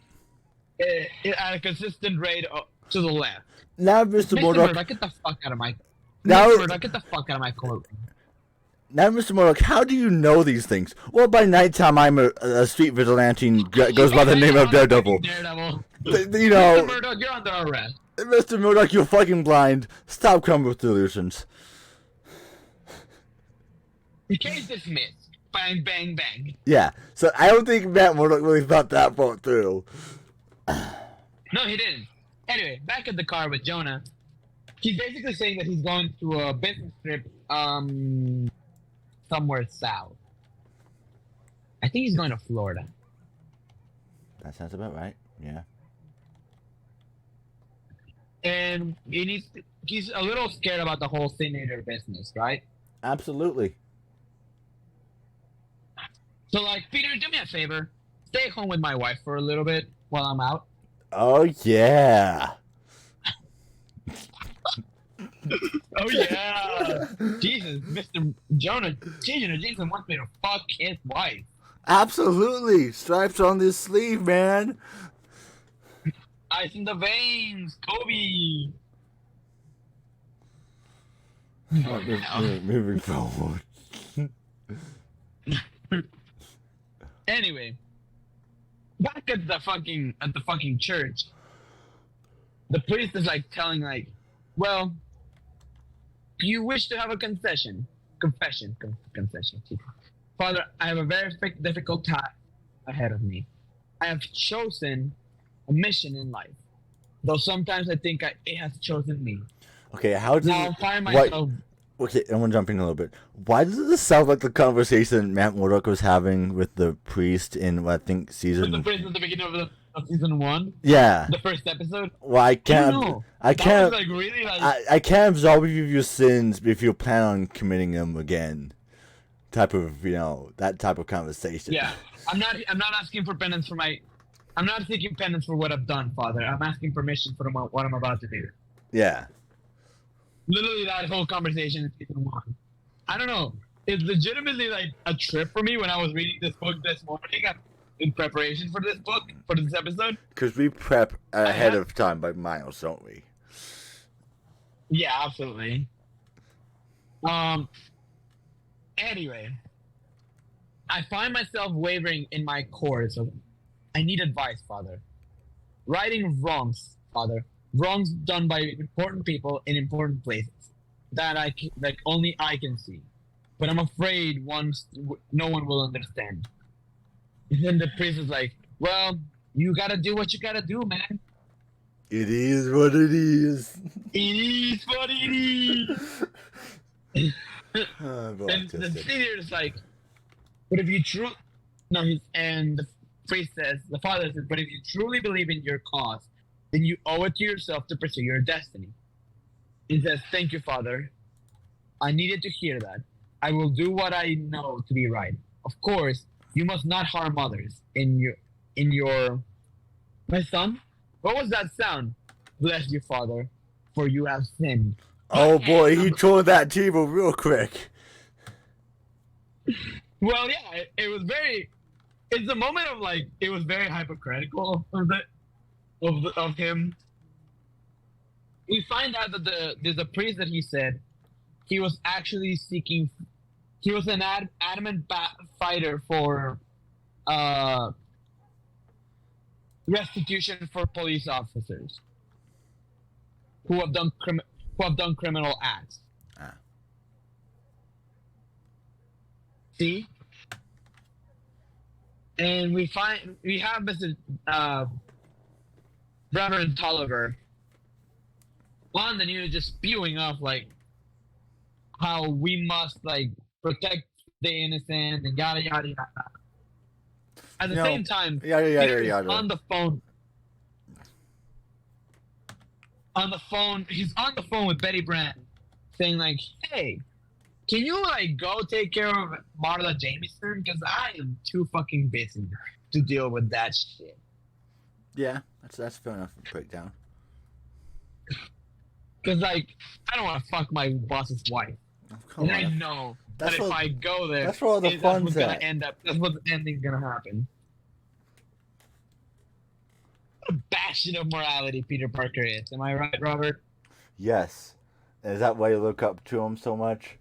at a consistent rate to the left. Now, Mr. Murdoch, get the fuck out of my. Now, Mr. Murdoch, get the fuck out of my courtroom. Now, Mr. Murdoch, how do you know these things? Well, by nighttime, I'm a street vigilante goes by the name of Daredevil. Daredevil. Mr. Murdoch, you're under arrest. Mr. Murdoch, you're fucking blind. Stop coming with delusions. Case dismissed. Bang, bang, bang. Yeah, so I don't think Matt Murdoch really thought that part through. No, he didn't. Anyway, back at the car with Jonah, he's basically saying that he's going to a business trip, somewhere south. I think he's going to Florida. That sounds about right, yeah. And he's a little scared about the whole Sin Eater business, right? Absolutely. So, like, Peter, do me a favor. Stay home with my wife for a little bit while I'm out. Oh, yeah. Oh, yeah. Jesus, Mr. Jonah Jameson wants me to fuck his wife. Absolutely. Stripes on this sleeve, man. Ice in the veins, Kobe. Moving forward. Anyway, back at the fucking church, the priest is like telling like, well, do you wish to have a confession? Concession. Father, I have a very difficult task ahead of me. I have chosen a mission in life, though sometimes I think it has chosen me. Okay, how does Now I find myself. Okay, I'm gonna jump in a little bit. Why does this sound like the conversation Matt Murdock was having with the priest in I think season? With the priest at the beginning of season 1. Yeah. The first episode. Well, I can't. I can't. That was, like, really, like, I can't absolve you of your sins if you plan on committing them again. Type of that type of conversation. Yeah, I'm not asking for penance for my. I'm not seeking penance for what I've done, Father. I'm asking permission for what I'm about to do. Yeah. Literally, that whole conversation in season 1. I don't know. It's legitimately like a trip for me when I was reading this book this morning in preparation for this book, for this episode. Because we prep ahead of time by miles, don't we? Yeah, absolutely. Anyway, I find myself wavering in my course of, I need advice, Father. Righting wrongs, Father. Wrongs done by important people in important places that only I can see. But I'm afraid no one will understand. And then the priest is like, well, you gotta do what you gotta do, man. It is what it is. It is what it is. And the senior is like, but if you truly, and the priest says, the father says, but if you truly believe in your cause, then you owe it to yourself to pursue your destiny. He says, thank you, Father. I needed to hear that. I will do what I know to be right. Of course, you must not harm others in your. My son, what was that sound? Bless you, Father, for you have sinned. Oh boy, he tore that table real quick. Well, yeah, it was very. It's a moment of like it was very hypocritical of him. We find out that there's a priest that he said he was actually seeking. He was an adamant fighter for restitution for police officers who have done criminal acts. Ah. See, and we have Mr. Reverend Tolliver on the news just spewing off like how we must like protect the innocent and yada yada yada. At the same time, yada. on the phone. He's on the phone with Betty Brant, saying like, "Hey, can you like go take care of Marla Jameson? Because I am too fucking busy to deal with that shit." Yeah, that's fair enough breakdown. Because like, I don't want to fuck my boss's wife, and I know that if I go there, that's where all the fun's gonna at. end up. That's what the ending's gonna happen. What a bastion of morality Peter Parker is. Am I right, Robert? Yes. Is that why you look up to him so much?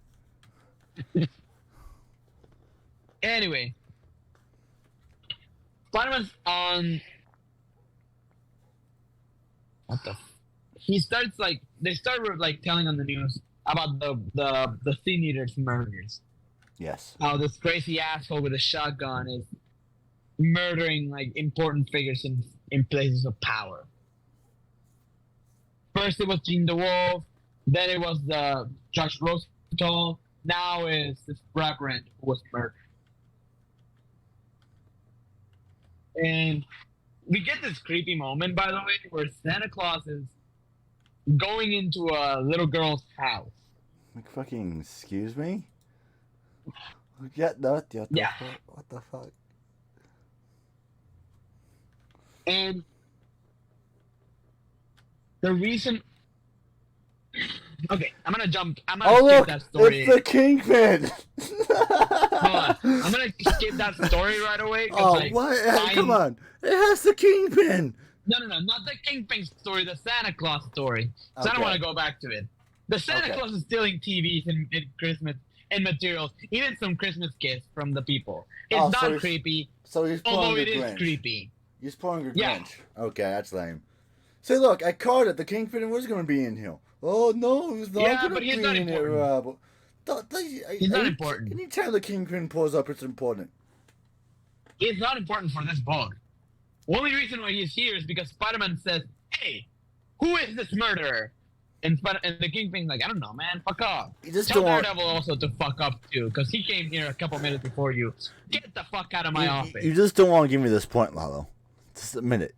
Anyway, Spider-Man's on. What the? He starts like they start like telling on the news about the Sin Eater's murders. Yes. How this crazy asshole with a shotgun is murdering like important figures in places of power. First it was DeWolff, then it was the Josh Rosenthal, now it's this reverend who was murdered. And we get this creepy moment, by the way, where Santa Claus is going into a little girl's house. Like fucking excuse me? Yeah. What the fuck? And the reason. Okay, I'm gonna skip that story. It's the Kingpin! Hold on. I'm gonna skip that story right away. Oh, like, what? Come on. It has the Kingpin! No, not the Kingpin story, the Santa Claus story. So I don't want to go back to it. The Santa Claus is stealing TVs and Christmas and materials, even some Christmas gifts from the people. It's not creepy. So he's pulling although the it Grinch. Is creepy. He's pulling a Yeah. Grinch. Okay, that's lame. Say, look, I caught it. The Kingpin was going to be in here. Oh, no, he's not going to be in here. He's not important. Anytime the Kingpin pulls up, it's important. It's not important for this book. The only reason why he's here is because Spider-Man says, "Hey, who is this murderer?" And the Kingpin's like, "I don't know, man. Fuck off." Tell Daredevil also to fuck up too, because he came here a couple minutes before you. Get the fuck out of my office. You just don't want to give me this point, Lalo. Just a minute.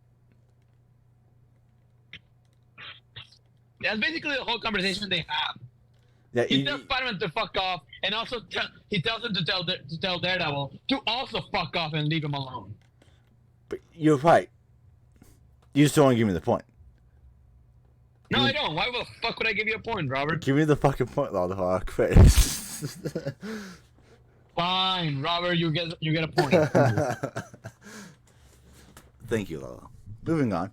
That's basically the whole conversation they have. Yeah, he tells Spider-Man to fuck off, and also he tells him to tell Daredevil to also fuck off and leave him alone. But you're right. You just don't want to give me the point. No, I don't. Why the fuck would I give you a point, Robert? Give me the fucking point, Lalo. Face. Fine, Robert. You get a point. Thank you, Lalo. Moving on.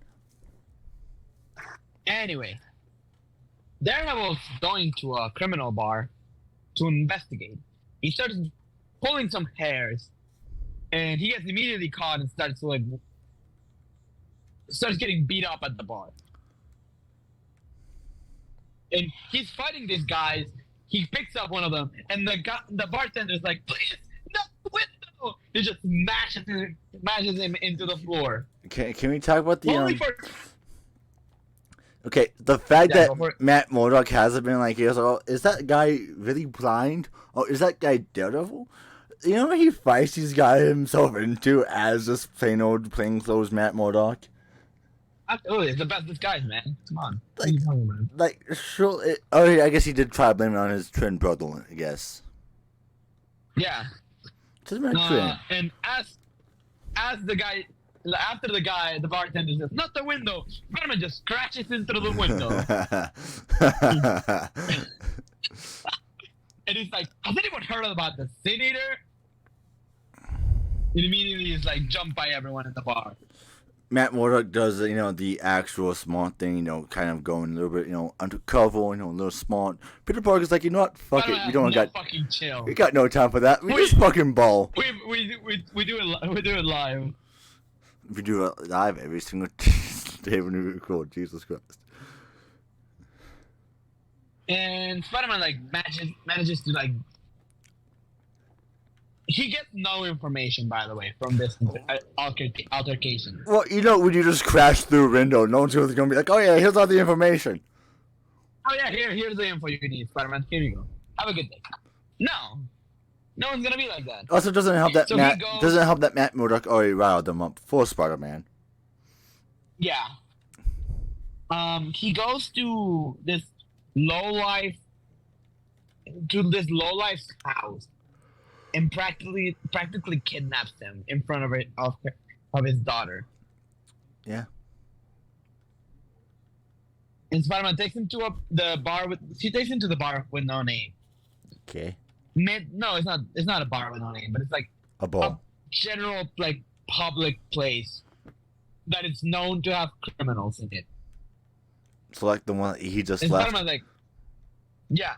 Anyway, Daredevil's going to a criminal bar to investigate. He starts pulling some hairs, and he gets immediately caught and starts getting beat up at the bar. And he's fighting these guys. He picks up one of them, and the bartender's like, "Please, not the window!" He just smashes him into the floor. Can we talk about the Only for Okay, the fact that Matt Murdock hasn't been like, is that guy really blind? Oh, is that guy Daredevil? You know what he fights these guys himself into as just plain old plainclothes Matt Murdock? Absolutely, it's the best disguise, man. Come on. What are you talking about? Like, sure. Yeah, I guess he did try to blame it on his twin brother, I guess. Yeah. Just my twin. And as the guy... After the bartender says, "Not the window," Spider-Man just crashes into the window. And he's like, "Has anyone heard about the Sin Eater?" It immediately is like jumped by everyone in the bar. Matt Murdock does, the actual smart thing, kind of going a little bit, undercover, a little smart. Peter Parker's like, you know what? Fuck Spider-Man it. has no fucking chill. We got no time for that. We just fucking ball. We do it live. We do it live every single day when we record. Jesus Christ. And Spider-Man like manages to like. He gets no information, by the way, from this altercation. Well, when you just crash through a window, no one's going to be like, oh yeah, here's all the information. Oh yeah, here's the info you need, Spider-Man. Here you go. Have a good day. No one's gonna be like that. Also, doesn't help that Matt Murdock already riled them up for Spider-Man. Yeah. He goes to this lowlife house and practically kidnaps him in front of his daughter. Yeah. And Spider-Man takes him to the bar with no name. Okay. No, it's not a bar with no name, but it's like a bar. A general like public place that is known to have criminals in it. So like the one that he just left. Spider-Man's like, yeah.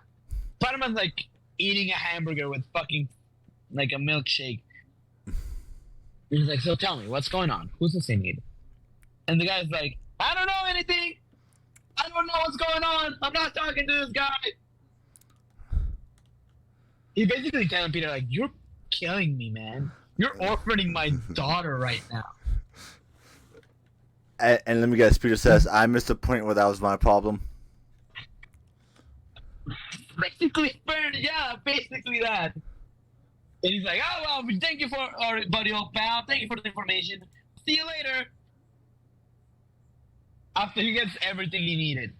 Spider-Man's like eating a hamburger with fucking like a milkshake. He's like, so tell me, what's going on? Who's the need? And the guy's like, I don't know anything. I don't know what's going on. I'm not talking to this guy. He's basically telling Peter, like, you're killing me, man. You're orphaning my daughter right now. And let me guess, Peter says, I missed the point where that was my problem. Basically that. And he's like, oh, well, thank you buddy, old pal. Thank you for the information. See you later. After he gets everything he needed.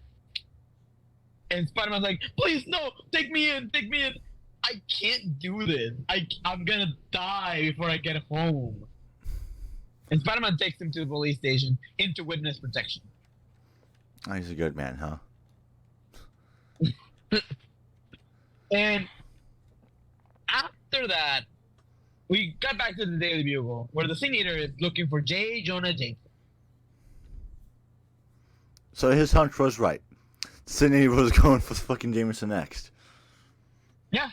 And Spider-Man's like, please, no, take me in. I can't do this. I'm gonna die before I get home. And Spider-Man takes him to the police station into witness protection. Oh, he's a good man, huh? And after that, we got back to the Daily Bugle, where the Sin Eater is looking for J. Jonah Jameson. So his hunch was right. Sidney was going for fucking Jameson next. Yeah.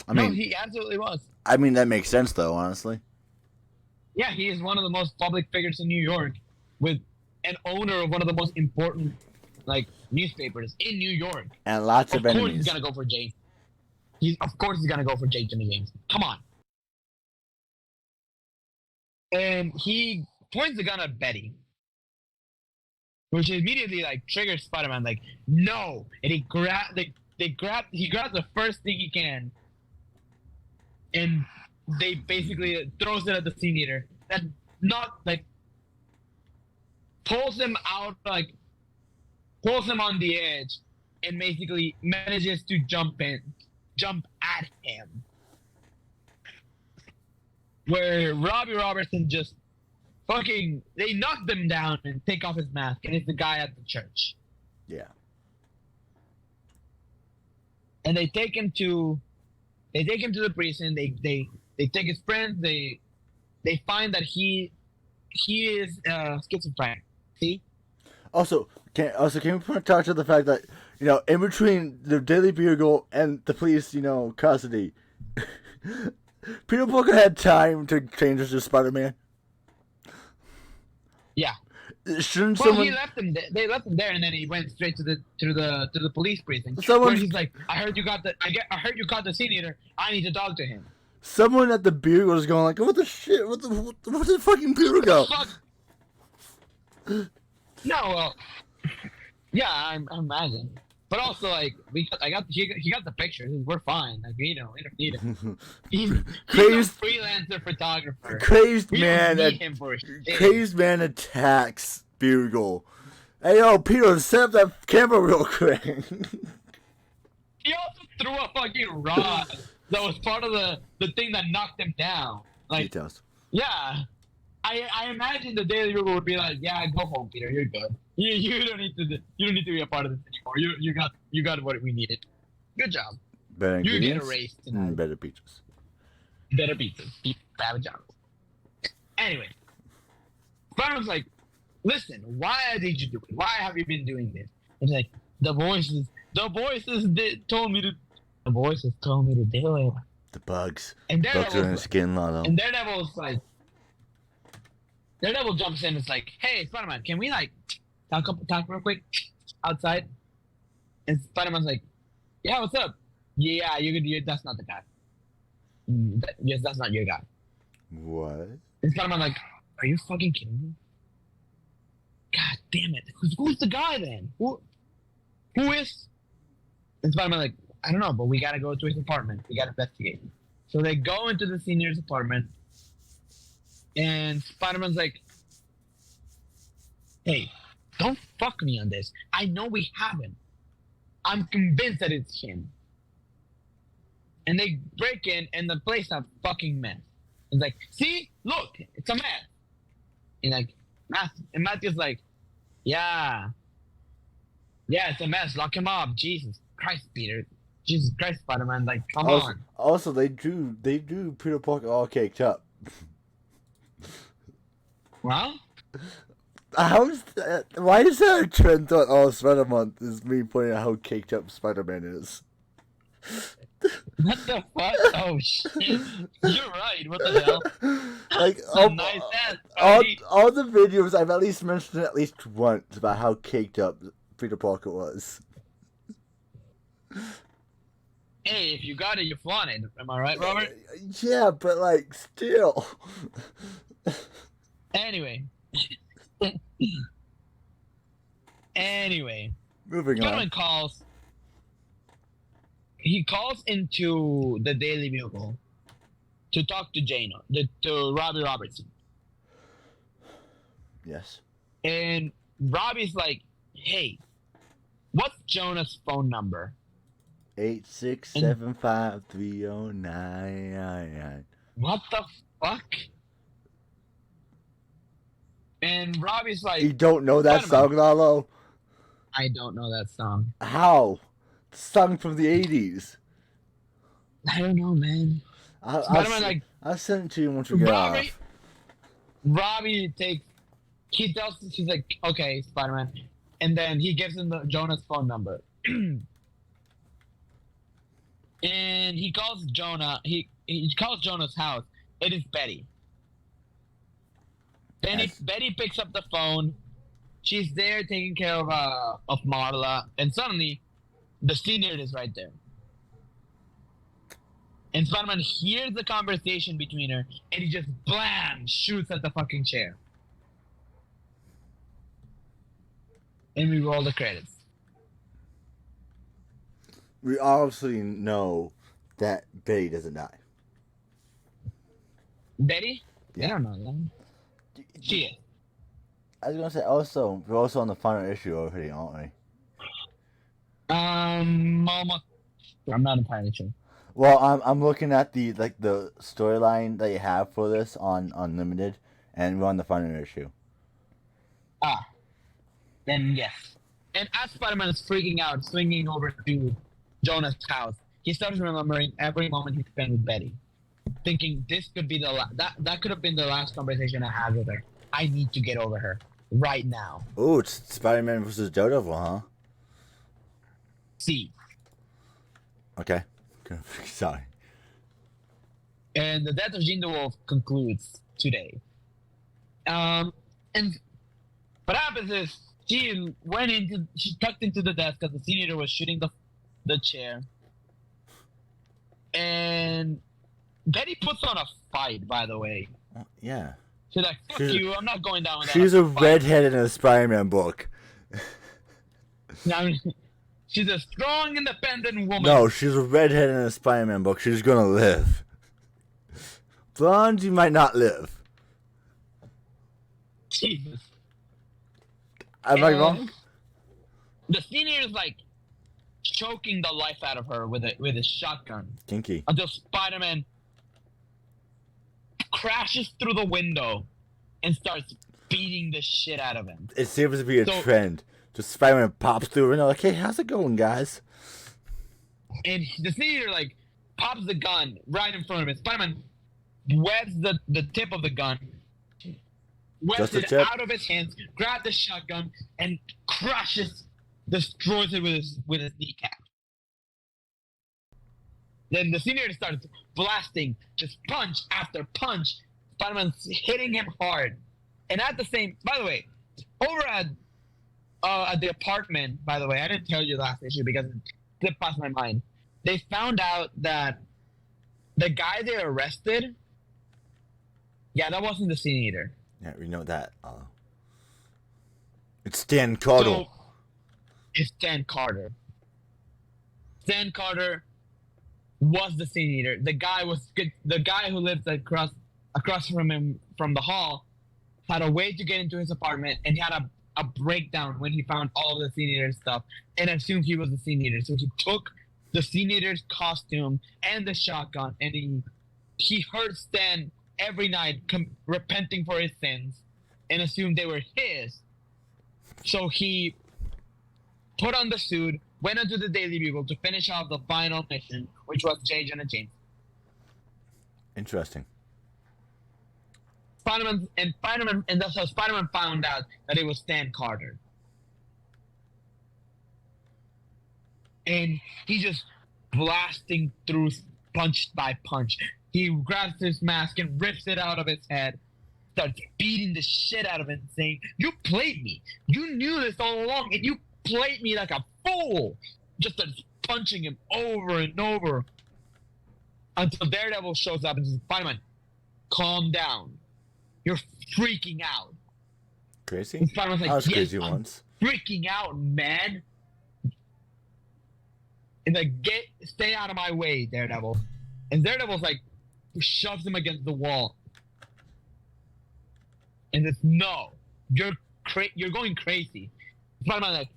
I mean, he absolutely was. I mean, that makes sense, though, honestly. Yeah, he is one of the most public figures in New York, with an owner of one of the most important, like, newspapers in New York. And lots of enemies. Of course he's gonna go for Jay. Of course he's gonna go for J. Jonah Jameson. Come on. And he points the gun at Betty, which immediately like triggers Spider-Man. Like, no, and he grabs the first thing he can, and they basically throws it at the Sin Eater. That not like pulls him out, like pulls him on the edge, and basically manages to jump at him. Where Robbie Robertson just they knock them down and take off his mask, and it's the guy at the church. Yeah. And they take him to the prison. They take his friends. They find that he is schizophrenic. See. Also, can we talk to the fact that in between the Daily Bugle and the police, custody, Peter Parker had time to change into Spider-Man. Yeah. Shouldn't well, someone? He left him. They left him there, and then he went straight to the police precinct. Someone... Where he's like, I heard you caught the Sin Eater. I need to talk to him. Someone at the Bugle was going like, what the shit? What the fucking Bugle? No, well, yeah, I imagine. But also, like, he got the picture. We're fine. Like, we don't need him. He's a freelancer photographer. Crazed man attacks Bugle. Hey, yo, Peter, set up that camera real quick. He also threw a fucking rod that was part of the thing that knocked him down. Like, details. Yeah. I imagine the Daily Bugle would be like, yeah, go home, Peter. You're good. You don't need to be a part of this anymore. You got what we needed. Good job. Better you get erased tonight. Better pizzas. Better pizzas. Better jobs. Anyway, Spider-Man's like, listen, why did you do it? Why have you been doing this? It's like, the voices told me to do it. The bugs. And Bugs are in his skin, Lalo. And Daredevil jumps in and is like, hey, Spider-Man, can we, like, talk real quick outside? And Spider-Man's like, yeah, what's up? Yeah, that's not the guy. Yes, that's not your guy. What? And Spider-Man's like, are you fucking kidding me? God damn it. Who's the guy then? Who is? And Spider-Man's like, I don't know, but we gotta go to his apartment. We gotta investigate. So they go into the senior's apartment, and Spider-Man's like, hey, don't fuck me on this. I know we haven't. I'm convinced that it's him. And they break in, and the place is a fucking mess. It's like, see? Look, it's a mess. And like, Matthew's like, yeah, it's a mess. Lock him up. Jesus Christ, Peter. Jesus Christ, Spider-Man. Like, come on. Also, they drew Peter Parker all caked up. Well? Why is that a trend throughout all Spider-Month is me pointing out how caked up Spider-Man is? What the fuck? Oh shit! You're right. What the hell? Like Nice ass, all the videos I've at least mentioned at least once about how caked up Peter Parker was. Hey, if you got it, you flaunt it. Am I right, Robert? Yeah, but like still. Anyway. Moving on. He calls into the Daily Bugle to talk to to Robbie Robertson. Yes. And Robbie's like, hey, what's Jonah's phone number? 867530999. What the fuck? And Robbie's like, you don't know that song, Lalo? I don't know that song. How? Song from the 80s. I don't know, man. I'll send it to you once we get off. Robbie she's like, okay, Spider-Man. And then he gives him Jonah's phone number. And he calls Jonah. He calls Jonah's house. It is Betty. Betty picks up the phone. She's there taking care of Marla. And suddenly, the senior is right there. And Spider-Man hears the conversation between her, and he just blam shoots at the fucking chair. And we roll the credits. We obviously know that Betty doesn't die. Betty? Yeah. I don't know that. She is. I was gonna say also we're also on the final issue already, aren't we? Almost. I'm not entirely sure. Well, I'm looking at the storyline that you have for this on Unlimited, and we're on the final issue. Ah. Then yes. And as Spider-Man is freaking out, swinging over to Jonah's house, he starts remembering every moment he spent with Betty, thinking this could be that could have been the last conversation I had with her. I need to get over her right now. Oh, it's Spider-Man versus Daredevil, huh? See. Okay. Sorry. And the death of DeWolff concludes today. And what happens is she tucked into the desk because the senior was shooting the chair. And Betty puts on a fight, by the way. Yeah. She's like, fuck you, I'm not going down with that. She's a redhead in a Spider-Man book. Now, she's a strong, independent woman. No, she's a redhead in a Spider-Man book. She's gonna live. Blonde, you might not live. Jesus. Am I wrong? The senior is like choking the life out of her with a shotgun. Kinky. Until Spider-Man crashes through the window and starts beating the shit out of him. It seems to be a trend. Just Spider-Man pops through the window like, hey, how's it going, guys? And the senior like pops the gun right in front of him. Spider-Man webs the tip of the gun whips Just a it chip? out of his hands, grabs the shotgun, and destroys it with his kneecap. Then the senior starts blasting, just punch after punch. Spider-Man's hitting him hard. And at the same, by the way, over at the apartment, by the way, I didn't tell you last issue because it slipped past my mind. They found out that the guy they arrested, yeah, that wasn't the Sin Eater. Yeah, we know that. It's Stan Carter. So, it's Stan Carter. Stan Carter was the Sin Eater. The guy who lived across from him from the hall had a way to get into his apartment, and he had a breakdown when he found all of the Sin Eater stuff and assumed he was the Sin Eater. So he took the Sin Eater's costume and the shotgun, and he heard Stan every night repenting for his sins and assumed they were his. So he put on the suit, went into the Daily Bugle to finish off the final mission, which was J. Jonah James. Interesting. And that's how Spider-Man found out that it was Stan Carter. And he just blasting through punch by punch. He grabs his mask and rips it out of his head, starts beating the shit out of him, saying, "You played me. You knew this all along, and you played me like a fool." Just starts punching him over and over until Daredevil shows up and says, "Spider-Man, calm down. You're freaking out." Crazy? And Spider-Man's like, I was "Yes, crazy I'm once. freaking out, man." And like, stay out of my way, Daredevil. And Daredevil's like, shoves him against the wall. And says, "No, you're going crazy." Spider-Man like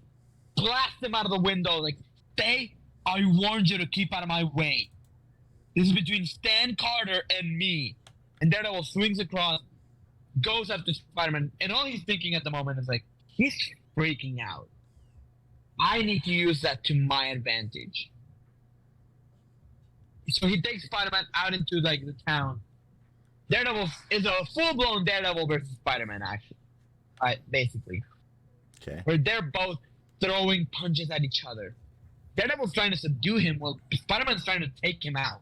blasts him out of the window, like, "Stay! I warned you to keep out of my way. This is between Stan Carter and me." And Daredevil swings across, goes after Spider-Man, and all he's thinking at the moment is like, he's freaking out. I need to use that to my advantage. So he takes Spider-Man out into like the town. Daredevil is a full-blown Daredevil versus Spider-Man, actually. Basically. Okay. Where they're both throwing punches at each other. Daredevil's trying to subdue him while Spider-Man's trying to take him out.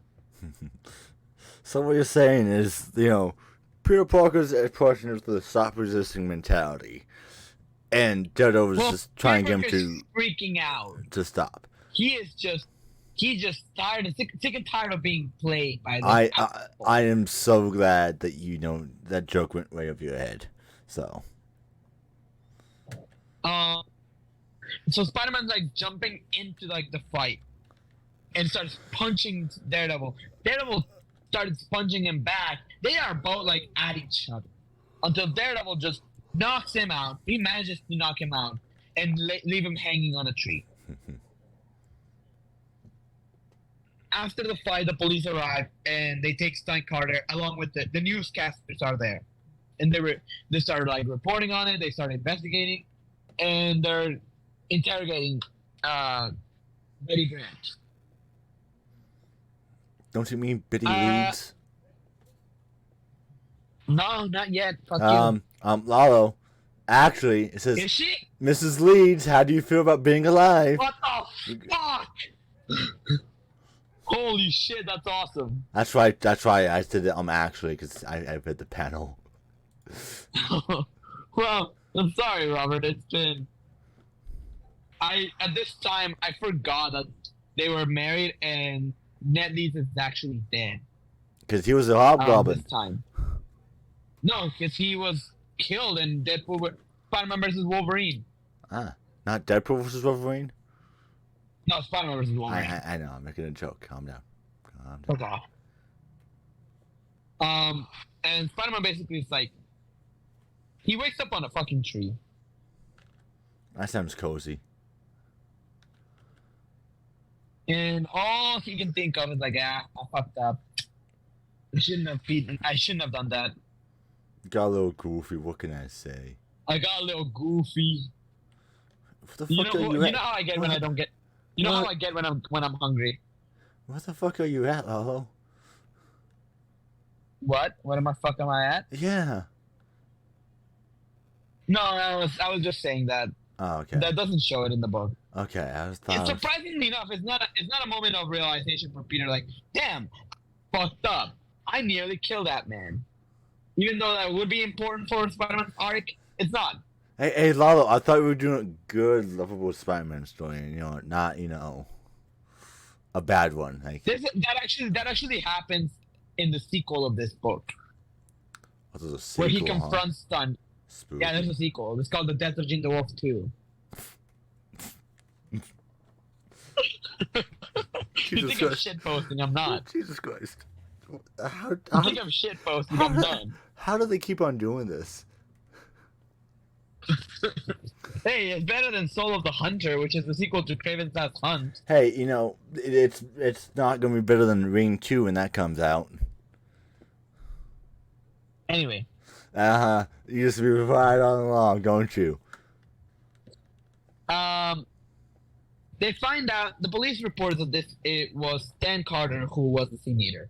So what you're saying is, Peter Parker's approaching it with a stop resisting mentality, and Daredevil's just trying to get him to freaking out to stop. He's just tired and sick and tired of being played by this. I am so glad that that joke went way over your head. So. So Spider-Man's like jumping into like the fight and starts punching Daredevil. Daredevil starts punching him back. They are both like at each other until Daredevil just knocks him out. He manages to knock him out and leave him hanging on a tree. After the fight, the police arrive and they take Stan Carter along with the newscasters are there, and they started like reporting on it. They started investigating, and they're interrogating Betty Grant. Don't you mean Bitty Leeds? No, not yet. Fuck you. Lalo. Actually, it says, Is she? "Mrs. Leeds, how do you feel about being alive?" What the fuck? Holy shit, that's awesome. That's right. I said it. Actually, because I read the panel. Well, I'm sorry, Robert. It's been. At this time I forgot that they were married and Ned Leeds is actually dead. Because he was a hobgoblin. This time. No, because he was killed in Deadpool Spider-Man vs. Wolverine. Not Deadpool vs. Wolverine? No, Spider-Man vs. Wolverine. I know, I'm making a joke. Calm down. Okay. And Spider-Man basically is like, he wakes up on a fucking tree. That sounds cozy. And all he can think of is like, I fucked up. I shouldn't have done that. Got a little goofy, what can I say? I got a little goofy. What the fuck are you at? You know how I get when I don't get. You know how I get when I'm hungry. What the fuck are you at, Lalo? What? What am I at? Yeah. No, I was just saying that Oh, okay. that doesn't show it in the book. Okay, I was And thought. surprisingly enough, it's not a moment of realization for Peter. Like, damn, fucked up. I nearly killed that man. Even though that would be important for Spider-Man's arc, it's not. Hey, Lalo, I thought we were doing a good, lovable Spider-Man story. Not a bad one. Like, That actually happens in the sequel of this book, oh, there's a sequel, where he confronts Stun. Spooky. Yeah, there's a sequel. It's called The Death of DeWolff 2. You think I'm shit posting? I'm not. Jesus Christ. You think I'm shit posting? I'm done. How do they keep on doing this? Hey, it's better than Soul of the Hunter, which is the sequel to Kraven's Last Hunt. Hey, it's not gonna be better than Ring 2 when that comes out. Anyway. You just be right on along, don't you? They find out the police reports that it was Stan Carter who was the Sin Eater,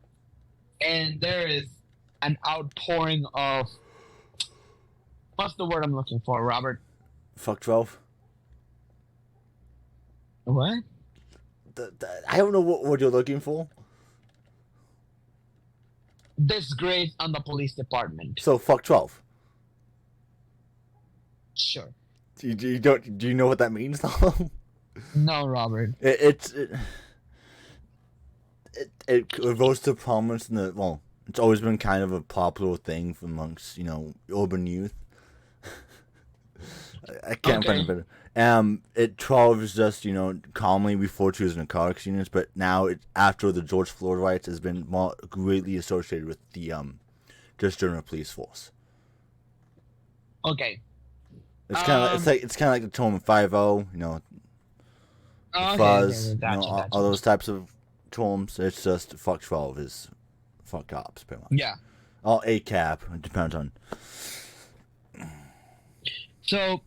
and there is an outpouring of what's the word I'm looking for, Robert? Fuck 12. What? I don't know what you're looking for. Disgrace on the police department. So fuck 12. Sure. Do you know what that means though? No, Robert. It rose to prominence it's always been kind of a popular thing amongst urban youth. I can't find it better. 12 is just commonly referred to as narcotics units, but now after the George Floyd riots has been more greatly associated with the just general police force. Okay. It's kind of it's kind of like the term 5-0, fuzz, Gotcha. all those types of terms. It's just fuck 12 is fuck cops, pretty much. Yeah. All ACAP. It depends on. So,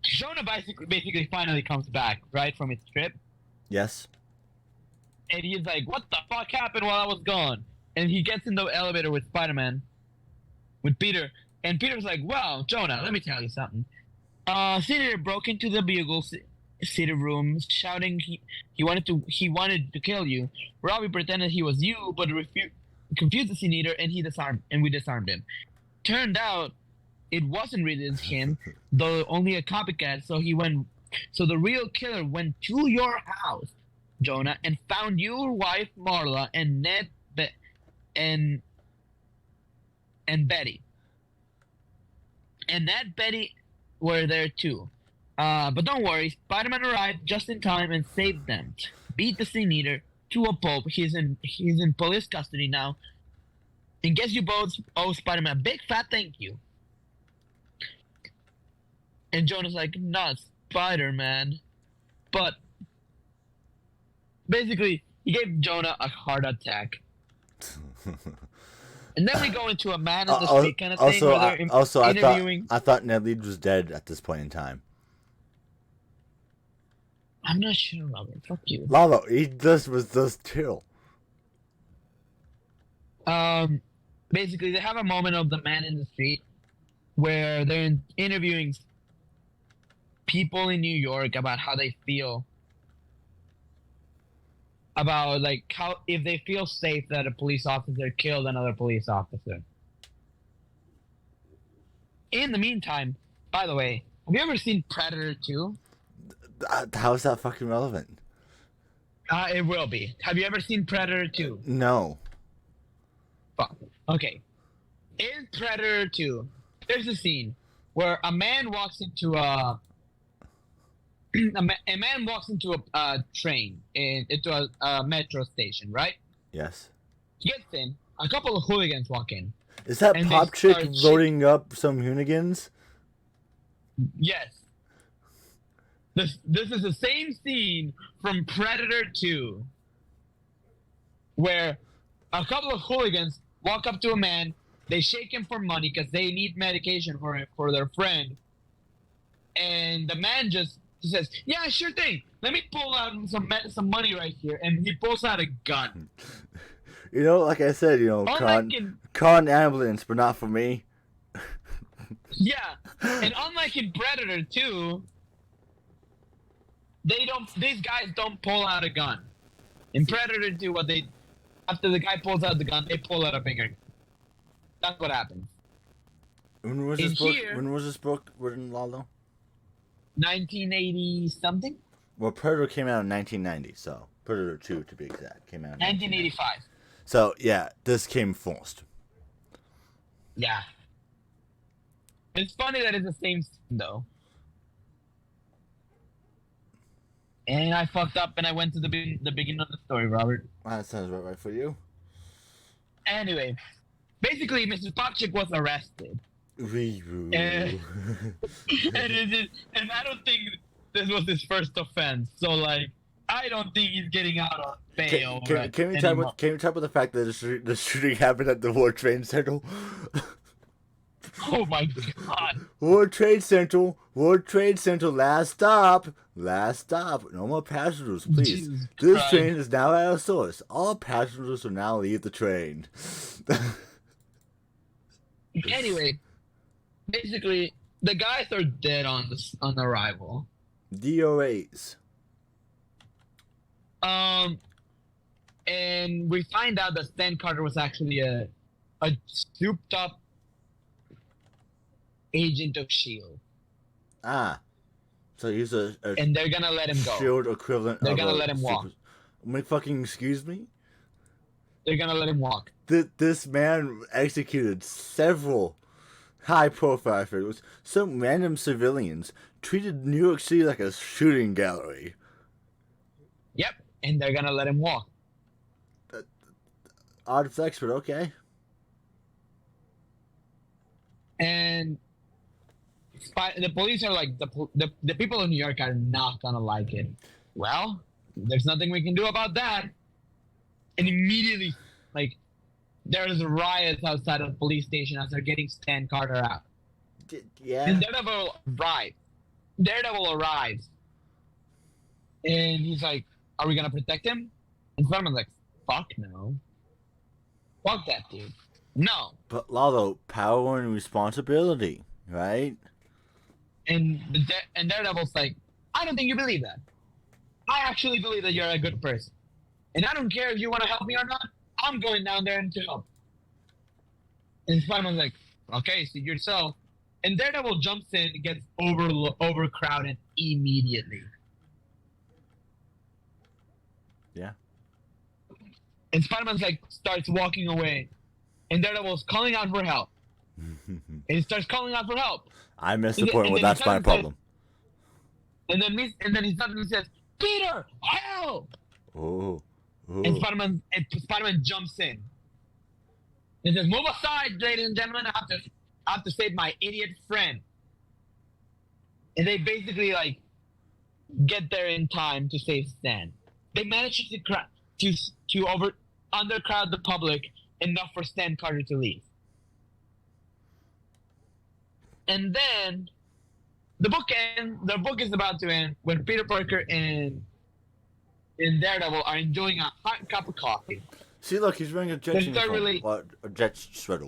Jonah basically finally comes back, right, from his trip. Yes. And he's like, what the fuck happened while I was gone? And he gets in the elevator with Spider-Man, with Peter. And Peter's like, well, Jonah, let me tell you something. Senator broke into the Bugle city room, shouting he wanted to kill you. Robbie pretended he was you, but confused the Senator, and we disarmed him. Turned out, it wasn't really him, though only a copycat. So the real killer went to your house, Jonah, and found your wife Marla and Ned and Betty. And that Betty were there too. But don't worry, Spider-Man arrived just in time and saved them. Beat the Sin Eater to a pulp. He's in police custody now. And guess you both owe Spider-Man a big fat thank you. And Jonah's like, not Spider-Man. But basically, he gave Jonah a heart attack. And then we go into a man in the street kind of thing where they're interviewing. I thought Ned Leeds was dead at this point in time. I'm not sure, Robert. Fuck you. Lalo, he just was just chill. Basically, they have a moment of the man in the street where they're interviewing people in New York about how they feel. About, like, how if they feel safe that a police officer killed another police officer. In the meantime, by the way, have you ever seen Predator 2? How is that fucking relevant? It will be. Have you ever seen Predator 2? No. Fuck. Okay. In Predator 2, there's a scene where a man walks into a man walks into a train, into a metro station, right? Yes. He gets in. A couple of hooligans walk in. Is that Pop Chick loading up some hoonigans? Yes. This is the same scene from Predator 2, where a couple of hooligans walk up to a man. They shake him for money because they need medication for their friend, and the man just says, "Yeah, sure thing. Let me pull out some money right here," and he pulls out a gun. like I said, Unlike in con ambulance, but not for me. yeah, and unlike in Predator 2, these guys don't pull out a gun. In Predator 2, after the guy pulls out the gun, they pull out a bigger. That's what happens. When was In this book? here- When was this book written, Lalo? 1980 something? Well, Predator came out in 1990, so Predator 2 to be exact came out in 1985. So yeah, this came first. Yeah. It's funny that it's the same scene, though. And I fucked up and I went to the beginning of the story, Robert. That sounds about right for you. Anyway, basically, Mrs. Popchick was arrested. Ree-roo. And I don't think this was his first offense. So, like, I don't think he's getting out on bail. Can we talk about the fact that the shooting happened at the World Trade Center? Oh my god. World Trade Center, last stop. No more passengers, please. Jesus This Christ. train is now at a source. All passengers will now leave the train. Anyway, basically, the guys are dead on arrival. DOAs. And we find out that Stan Carter was actually a souped up agent of S.H.I.E.L.D. Ah. So he's a And they're gonna let him go. S.H.I.E.L.D. equivalent They're of gonna a let him walk. fucking excuse me? They're gonna let him walk. This man executed several high-profile figures. Some random civilians treated New York City like a shooting gallery. Yep. And they're gonna let him walk. Odd flex, but okay. And the police are like, the people in New York are not gonna like it. Well, there's nothing we can do about that. And immediately, like, there's riots outside of the police station as they're getting Stan Carter out. Yeah. And Daredevil arrives. And he's like, are we gonna protect him? And Spider-Man's like, fuck no. Fuck that dude. No. But Lalo, power and responsibility, right? And Daredevil's like, I don't think you believe that. I actually believe that you're a good person. And I don't care if you want to help me or not. I'm going down there to help. And Spider-Man's like, okay, see yourself. And Daredevil jumps in and gets overcrowded immediately. Yeah. And Spider-Man's like, starts walking away. And Daredevil's calling out for help. And he starts calling out for help. I missed the point where that's my problem. And then he suddenly says, Peter, help! Oh. And Spider-Man jumps in. He says, move aside, ladies and gentlemen. I have to save my idiot friend. And they basically, like, get there in time to save Stan. They manage to undercrowd the public enough for Stan Carter to leave. And then the book is about to end when Peter Parker and Daredevil are enjoying a hot cup of coffee. See, look, he's wearing a jet uniform. Really... a jet sweater.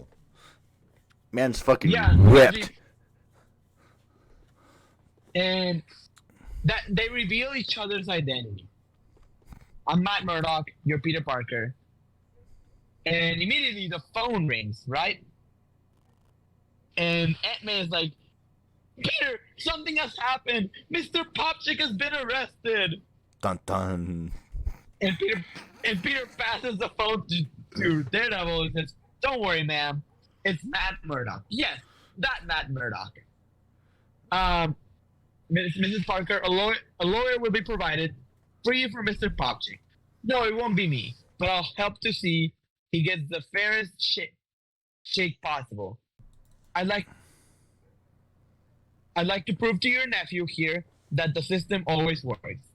Man's fucking yeah, ripped. And that they reveal each other's identity. I'm Matt Murdock, you're Peter Parker. And immediately the phone rings, right? And Ant-Man is like, Peter, something has happened. Mr. Popchick has been arrested. Dun dun. And Peter passes the phone to Daredevil and says, don't worry, ma'am. It's Matt Murdock. Yes, that Matt Murdock. Mrs. Parker, a lawyer will be provided for you for Mr. Popchick. No, it won't be me, but I'll help to see he gets the fairest shake possible. I'd like to prove to your nephew here that the system always works.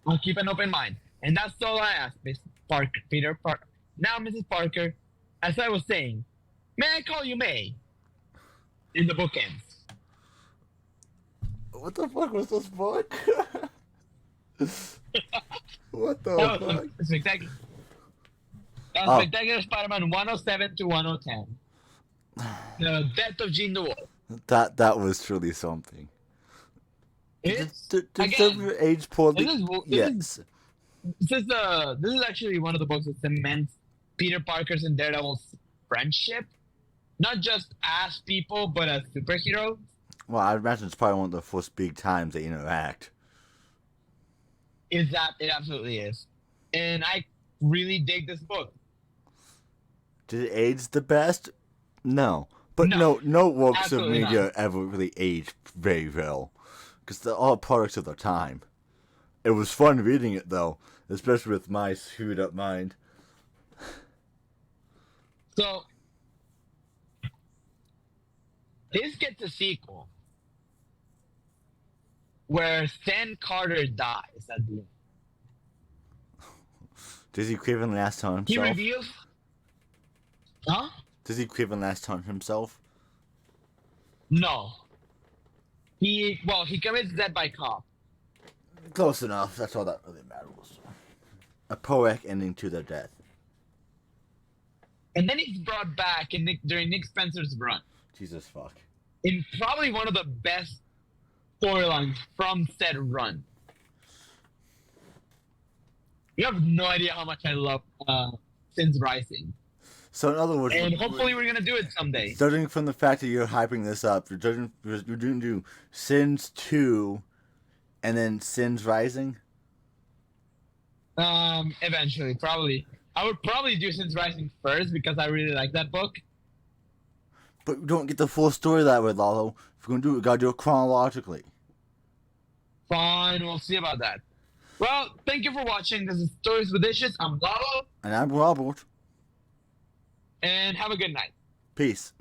I'll keep an open mind. And that's all I ask, Miss Parker, Peter Parker. Now, Mrs. Parker, as I was saying, may I call you May? In the book ends. What the fuck was this book? What the fuck? Spectacular. Oh. Spectacular Spider-Man 107 to 110. The Death of Gene DeWolff. That was truly something. It's Did again. age poorly? This Yes. this is actually one of the books that cements Peter Parker's and Daredevil's friendship, not just as people but as superheroes. Well, I imagine it's probably one of the first big times they interact. Is that it absolutely is, and I really dig this book. Did it age the best? No. But no works of absolutely media not. ever really aged very well. Because they're all products of their time. It was fun reading it, though. Especially with my screwed up mind. So this gets a sequel where Stan Carter dies at the end. Does he Craven last on He himself? reveals, huh? Does he Craven last on himself? No. He commits death by cop. Close enough. That's all that really matters. A poetic ending to their death. And then he's brought back during Nick Spencer's run. Jesus fuck. In probably one of the best storylines from said run. You have no idea how much I love Sin's Rising. So in other words, And hopefully we're gonna do it someday. judging from the fact that you're hyping this up, you're going to do Sins 2 and then Sins Rising? Eventually, probably. I would probably do Sin's Rising first because I really like that book. But we don't get the full story that way, Lalo. If we're going to do it, we got to do it chronologically. Fine, we'll see about that. Well, thank you for watching. This is Stories with Issues. I'm Lalo. And I'm Robert. And have a good night. Peace.